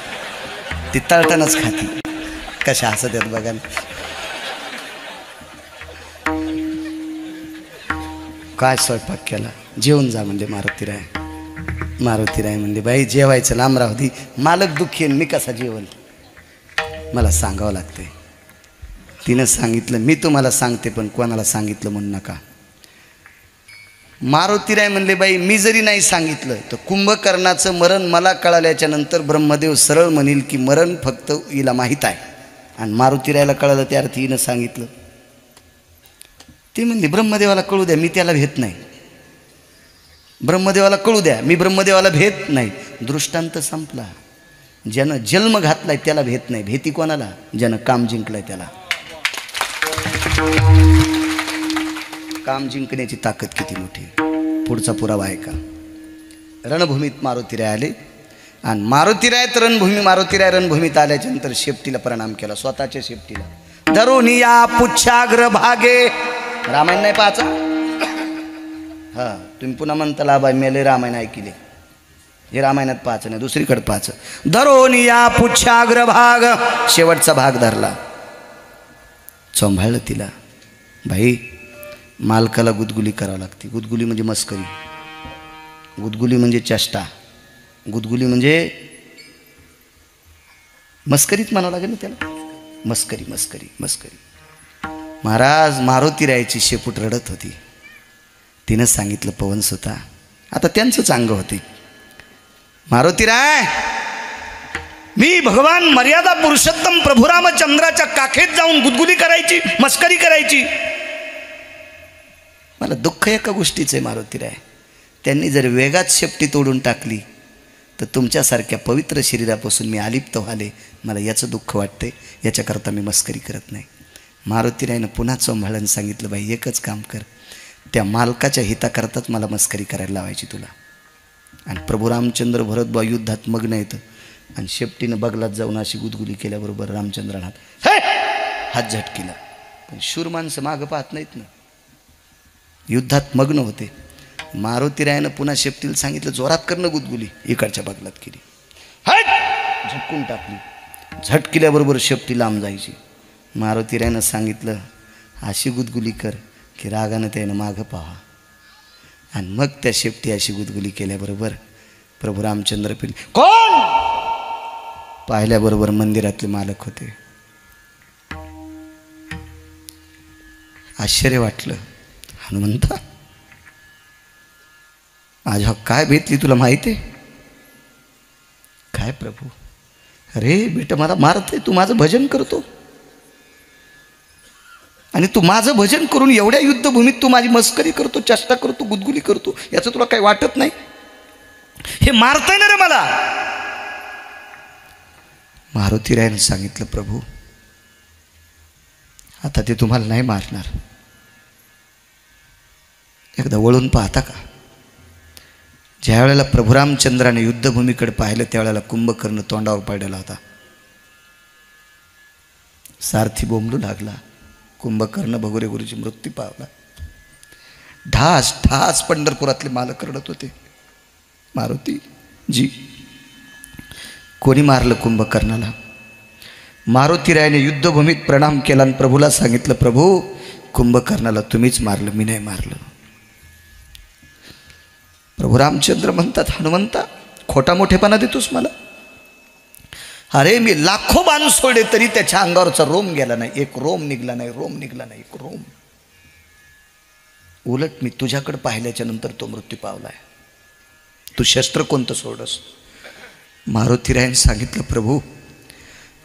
ती तळतानाच खाती. कशा हसत आहेत बघा. काय स्वयंपाक केला? जेवून जा म्हणले मारुतीराय. मारुतीराय म्हणले बाई जेवायचं लांब राहू दे, मालक दुःखी आहे मी कसा जेवल, मला सांगावं लागतंय. तिनं सांगितलं मी तुम्हाला सांगते पण कोणाला सांगितलं म्हणू नका. मारुतीराय म्हणले बाई मी जरी नाही सांगितलं तर कुंभकर्णाचं मरण मला कळाल्याच्या नंतर ब्रह्मदेव सरळ म्हणेल की मरण फक्त हिला माहीत आहे. आणि मारुतीरायला कळालं त्या अर्थी हिनं सांगितलं. ती म्हणली ब्रह्मदेवाला कळू द्या, मी त्याला भेट नाही. ब्रह्मदेवाला कळू द्या, मी ब्रह्मदेवाला भेट नाही. दृष्टांत संपला. ज्यानं जन्म घातलाय त्याला भेट नाही. भेटी कोणाला? ज्यानं काम जिंकलाय त्याला. काम जिंकण्याची ताकद किती मोठी. पुढचा पुरावा आहे का? रणभूमीत मारुतीराय आले आणि मारुतीराय रणभूमीत आल्याच्या नंतर शेपटीला प्रणाम केला, स्वतःच्या शेपटीला. धरून या पुच्छाग्र भागे. रामायण नाही पाहायचा? हा, तुम्ही पुन्हा म्हणता लाभा मेले रामायण ऐकले. हे रामायणात पाहायचं नाही, दुसरीकडे पाहायचं. धरून या पुच्छाग्र भाग. शेवटचा भाग धरला, चोंभाळलं तिला. भाई मालकाला गुदगुली करावं लागते. गुदगुली म्हणजे मस्करी, गुदगुली म्हणजे चेष्टा, गुदगुली म्हणजे मस्करीच म्हणावं लागेल ना त्याला. मस्करी मस्करी मस्करी. महाराज मारुतीरायची शेपूट रडत होती. तिनं सांगितलं पवनसुता. आता त्यांचंच अंग होते. मारुतीराय, मी भगवान मर्यादा पुरुषोत्तम प्रभू रामचंद्राच्या काखेत जाऊन गुदगुली करायची, मस्करी करायची. मला दुःख एका गोष्टीचं आहे मारुतीराय, त्यांनी जर वेगात शेपटी तोडून टाकली तर तुमच्यासारख्या पवित्र शरीरापासून मी अलिप्त व्हाले. मला याचं दुःख वाटते, याच्याकरता मी मस्करी करत नाही. मारुतीरायनं पुन्हा चोंभाळून सांगितलं, बाई एकच काम कर, त्या मालकाच्या हिताकरताच मला मस्करी करायला लावायची तुला. आणि प्रभू रामचंद्र भरतबा युद्धात मग्न येतं आणि शेपटीनं बगलात जाऊन अशी गुदगुली केल्याबरोबर रामचंद्रानं हात झटकीला. पण शूर माणसं मागं पाहत नाहीत ना, युद्धात मग्न होते. मारुतीरायनं पुन्हा शेपटीला सांगितलं, जोरात करणं गुदगुली. इकडच्या बगलात केली, झटकून टाकली. झटकिल्याबरोबर शेपटी लांब जायची. मारुतीरायनं सांगितलं, अशी गुदगुली कर की रागानं त्यानं मागं पाहा. आणि मग त्या शेपटी अशी गुदगुली केल्याबरोबर प्रभू रामचंद्र पिल कोण पाहिल्याबरोबर मंदिरातले मालक होते. आश्चर्य वाटलं. हनुमंता, माझ्या काय भेटली तुला माहिती आहे काय? प्रभू, अरे बेटा मला मारते, तू माझं भजन करतो आणि तू माझं भजन करून एवढ्या युद्धभूमीत तू माझी मस्करी करतो, चेष्टा करतो, गुदगुली करतो, याचं तुला काही वाटत नाही? हे मारताय ना रे मला. मारुतीरायनं सांगितलं, प्रभू आता ते तुम्हाला नाही मारणार. एकदा वळून पाहता का? ज्या वेळेला प्रभू रामचंद्राने युद्धभूमीकडे पाहिलं त्यावेळेला कुंभकर्ण तोंडावर पडलेला होता. सारथी बोंबलू लागला. कुंभकर्ण भगोरे गुरुची मृत्यू पावला. ढास ढास पंढरपुरातले मालक रडत होते. मारुती जी, कोणी मारलं कुंभकर्णाला? मारुतीरायाने युद्धभूमीत प्रणाम केला आणि प्रभूला सांगितलं, प्रभू कुंभकर्णाला तुम्हीच मारलं, मी नाही मारलं. प्रभू रामचंद्र म्हणतात, हनुमंता खोटा मोठेपणा देतोस मला? अरे मी लाखो बाण सोडले तरी त्याच्या अंगावरचा रोम गेला नाही, एक रोम निघला नाही, रोम निघला नाही, एक रोम. उलट मी तुझ्याकडे पाहिल्याच्या नंतर तो मृत्यू पावलाय. तू शस्त्र कोणतं सोडस? मारुतीरायाने सांगितलं, प्रभू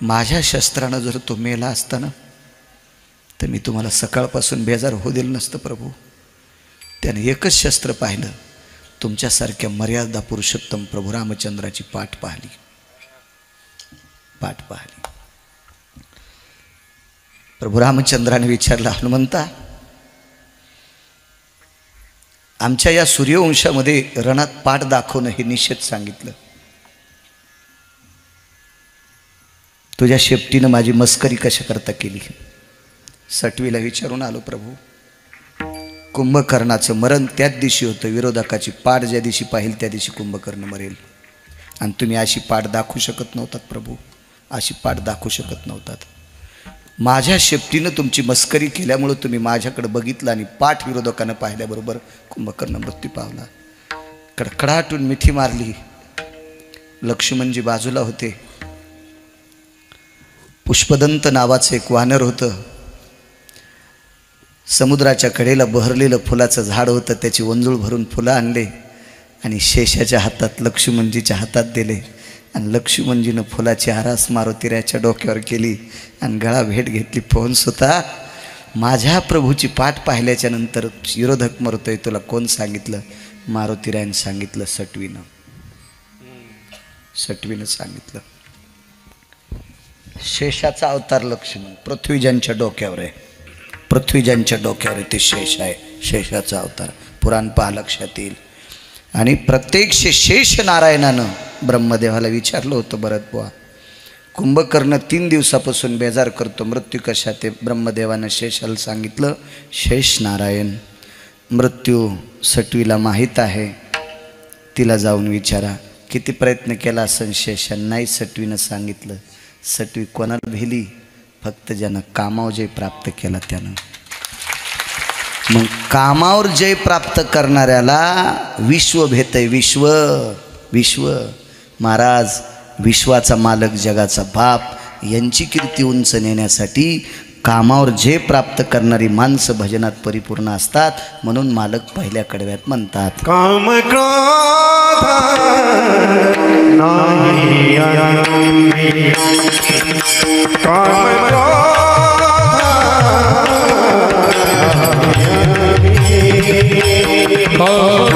माझ्या शस्त्रानं जर तो मेला असता ना तर मी तुम्हाला सकाळपासून बेजार होऊ दिलं नसतं. प्रभू त्याने एकच शस्त्र पाहिलं, तुमच्यासारख्या मर्यादा पुरुषोत्तम प्रभू रामचंद्राची पाठ पाहिली, पाठ पाहिली. प्रभू रामचंद्राने विचारलं, हनुमंता आमच्या या सूर्यवंशामध्ये रणात पाठ दाखवणं हे निषेध सांगितलं. तुझ्या शेपटीनं माझी मस्करी कशा करता केली? सटवीला विचारून आलो, प्रभू कुंभकर्णाचं मरण त्याच दिवशी होतं. विरोधकाची पाठ ज्या दिवशी पाहिल त्या दिवशी कुंभकर्ण मरेल. आणि तुम्ही अशी पाठ दाखवू शकत नव्हतात प्रभू, अशी पाठ दाखवू शकत नव्हतात. माझ्या शेपटीनं तुमची मस्करी केल्यामुळं तुम्ही माझ्याकडे बघितलं आणि पाठ विरोधकानं पाहिल्याबरोबर कुंभकर्ण मृत्यू पावला. कडकडाटून मिठी मारली. लक्ष्मणजी बाजूला होते. पुष्पदंत नावाचं एक वानर होतं. समुद्राच्या कडेला बहरलेलं फुलाचं झाड होतं, त्याची वंजूळ भरून फुलं आणले आणि शेषाच्या हातात लक्ष्मणजीच्या हातात दिले आणि लक्ष्मणजीनं फुलाची आरास मारुतीरायाच्या डोक्यावर केली आणि गळा भेट घेतली. पवन सुता, माझ्या प्रभूची पाठ पाहिल्याच्या नंतर विरोधक मरतोय, तुला कोण सांगितलं? मारुतीरायानं सांगितलं, सटवीनं सांगितलं. शेषाचा अवतार लक्ष्मण पृथ्वीजांच्या डोक्यावर आहे, पृथ्वीजांच्या डोक्यावर ते शेष आहे, शेषाचा अवतार. पुराण पहा, लक्षात येईल. आणि प्रत्यक्ष शेष नारायणानं ब्रह्मदेवाला विचारलं होतं, भरत बुवा कुंभकर्ण 3 दिवसापासून बेजार करतो, मृत्यू कशा? ते ब्रह्मदेवानं शेषाला सांगितलं, शेष नारायण मृत्यू सटवीला माहीत आहे, तिला जाऊन विचारा. किती प्रयत्न केला असन शेषानं, नाही सटवीनं सांगितलं. सटवी कोणाला भिली? फक्त ज्यानं कामावर जय प्राप्त केला त्यानं. मग कामावर जय प्राप्त करणाऱ्याला विश्व भेटय, विश्व. महाराज विश्वाचा मालक, जगाचा बाप यांची कीर्ती उंच नेण्यासाठी कामावर जय प्राप्त करणारी माणसं भजनात परिपूर्ण असतात. म्हणून मालक पहिल्या कडव्यात म्हणतात, काम क्रोध नाही आनंदी, काम Oh,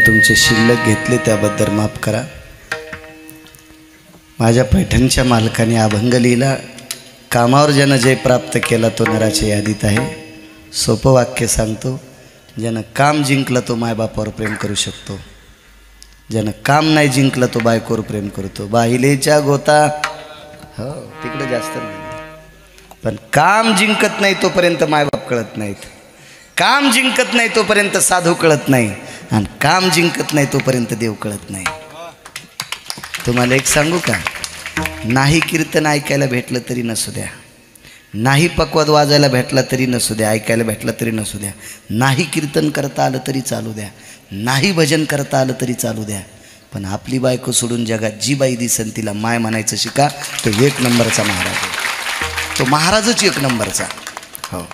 तुमचे शिल्लक घेतले त्याबद्दल माफ करा. माझ्या पैठणच्या मालकाने अभंग लिहिला, कामावर ज्यानं जय प्राप्त केला तो नराच्या यादीत आहे. सोपं वाक्य सांगतो, ज्यानं काम जिंकलं तो मायबापावर प्रेम करू शकतो, ज्यानं काम नाही जिंकलं तो बायकोवर प्रेम करतो. बाहिलेच्या गोता हो तिकडे जास्त नाही, पण काम जिंकत नाही तोपर्यंत मायबाप कळत नाहीत, काम जिंकत नाही तोपर्यंत साधू कळत नाही, आणि काम जिंकत नाही तोपर्यंत देव कळत नाही. तुम्हाला एक सांगू का, नाही कीर्तन ऐकायला भेटलं तरी नसू द्या, नाही पक्वाद वाजायला भेटला तरी नसू द्या, ऐकायला भेटला तरी नसू द्या, नाही कीर्तन करता आलं तरी चालू द्या, नाही भजन करता आलं तरी चालू द्या, पण आपली बायको सोडून जगात जी बाई दिसन तिला माय म्हणायचं शिका. तो एक नंबरचा महाराज आहे, तो महाराजच एक नंबरचा. हो,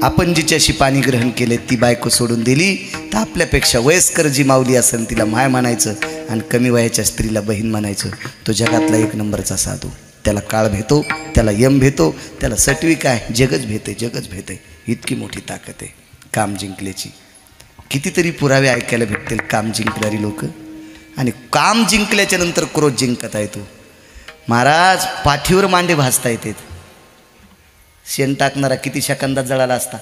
आपण जिच्याशी पाणी ग्रहण केले ती बायको सोडून दिली तर आपल्यापेक्षा वयस्कर जी माऊली असेल तिला माय म्हणायचं, आणि कमी वयाच्या स्त्रीला बहीण म्हणायचं. तो जगातला एक नंबरचा साधू. त्याला काळ भेटो, त्याला यम भेटो, त्याला सटवी काय जगच भेटे, जगच भेटे. इतकी मोठी ताकद आहे काम जिंकल्याची. कितीतरी पुरावे ऐकायला भेटतील काम जिंकणारी लोक. आणि काम जिंकल्याच्या नंतर क्रोध जिंकता येतो. महाराज पाठीवर मांडे भाजता येतात. शेण टाकणारा किती सेकंदात जळाला असता,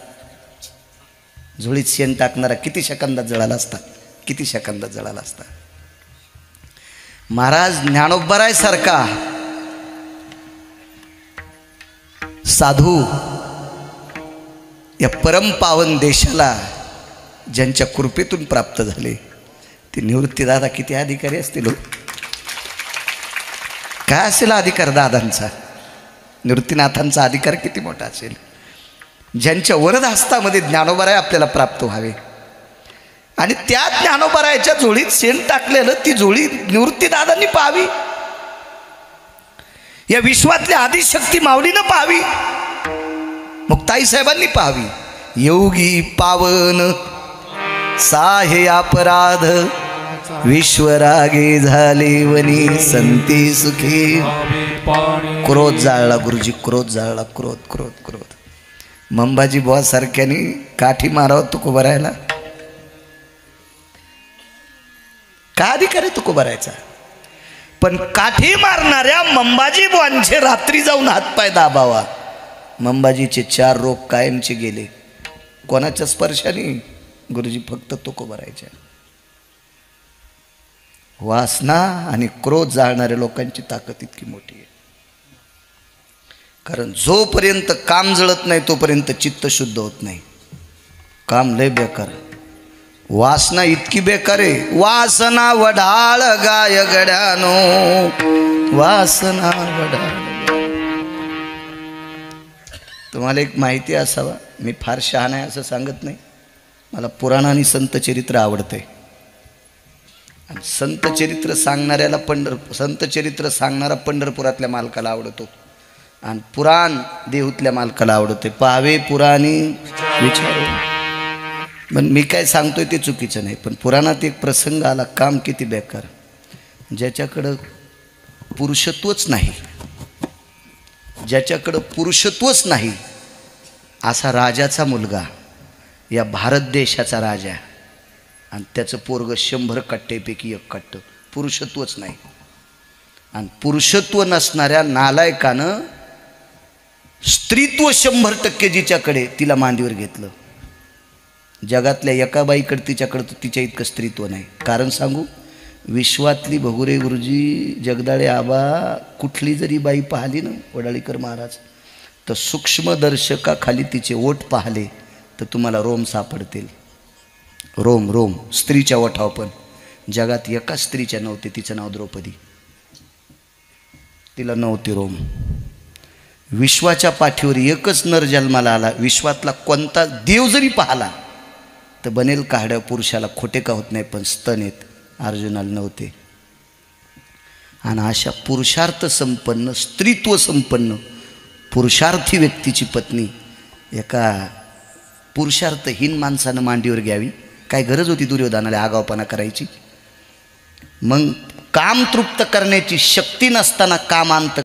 झोळीत शेण टाकणारा किती सेकंदात जळाला असता, किती सेकंदात जळाला असता. महाराज ज्ञानोबराय सारखा साधू या परमपावन देशाला ज्यांच्या कृपेतून प्राप्त झाले ते निवृत्तीदादा किती अधिकारी असतील. काय असेल अधिकार दादांचा, निवृत्तीनाथांचा अधिकार किती मोठा असेल. ज्यांच्या वरद हस्तामध्ये ज्ञानोबराय आपल्याला प्राप्त व्हावे, आणि त्या ज्ञानोबरायच्या झोळीत शेण टाकलेलं ती झोळी निवृत्तीदादांनी पाहावी, या विश्वातल्या आदिशक्ती माऊलीनं पाहावी, मुक्ताई साहेबांनी पाहावी. योगी पावन साहे अपराध विश्वरागे झाले वनी संती सुखी. क्रोध जाळला गुरुजी, क्रोध जाळला, क्रोध क्रोध क्रोध. मंबाजी बुवा सारख्याने काठी मारावं तुकोबा राहायला. काय अधिकार आहे तुकोबा राहायचा. पण काठी मारणाऱ्या मंबाजी बुवांचे रात्री जाऊन हातपाय दाबावा. मंबाजीचे 4 रोग कायमचे गेले. कोणाच्या स्पर्शाने? गुरुजी फक्त तुकोबा राहायच्या. वासना आणि क्रोध जाळणाऱ्या लोकांची ताकद इतकी मोठी आहे. कारण जोपर्यंत काम जळत नाही तोपर्यंत चित्त शुद्ध होत नाही. काम लय बेकार, वासना इतकी बेकार आहे. वासना वढाळ गाय गड्यानो, वासना वढाळ. तुम्हाला एक माहिती असावा, मी फार शहाणा आहे असं सांगत नाही, मला पुराण आणि संत चरित्र आवडतंय. आणि संत चरित्र सांगणाऱ्याला संत चरित्र सांगणारा पंढरपुरातल्या मालकाला आवडतो, आणि पुराण देहूतल्या मालकाला आवडते. पाहावे पुराणी विचारू. पण मी काय सांगतोय ते चुकीचं नाही, पण पुराणात एक प्रसंग आला. काम किती बेकार. ज्याच्याकडं पुरुषत्वच नाही, ज्याच्याकडं पुरुषत्वच नाही असा राजाचा मुलगा, या भारत देशाचा राजा, आणि त्याचं पोरग 100 कट्टेपैकी 1 कट्ट. पुरुषत्वच नाही. आणि पुरुषत्व नसणाऱ्या नालायकानं स्त्रीत्व 100% जिच्याकडे तिला मांडीवर घेतलं. जगातल्या एका बाईकडे तिच्याकडं तिच्या इतकं स्त्रीत्व नाही. कारण सांगू, विश्वातली भगुरे गुरुजी, जगदाळे आबा, कुठली जरी बाई पाहिली ना वडाळीकर महाराज, तर सूक्ष्मदर्शकाखाली तिचे ओठ पाहिले तर तुम्हाला रोम सापडतील. रोम रोम स्त्रीच्या ओठावर पण. जगात एका स्त्रीच्या नव्हते, तिचं नाव द्रौपदी. तिला नव्हते रोम. विश्वाच्या पाठीवर एकच नर जन्माला आला. विश्वातला कोणता देव जरी पाहला तर बनेल काहड्या पुरुषाला खोटे का होत नाही, पण स्तन आहेत. अर्जुनाला नव्हते. आणि अशा पुरुषार्थ संपन्न, स्त्रीत्व संपन्न, पुरुषार्थी व्यक्तीची पत्नी एका पुरुषार्थहीन माणसानं मांडीवर घ्यावी. काय गरज होती दुर्योधनाला आगावपणा करायची? मग काम तृप्त करण्याची शक्ती नसताना काम अंत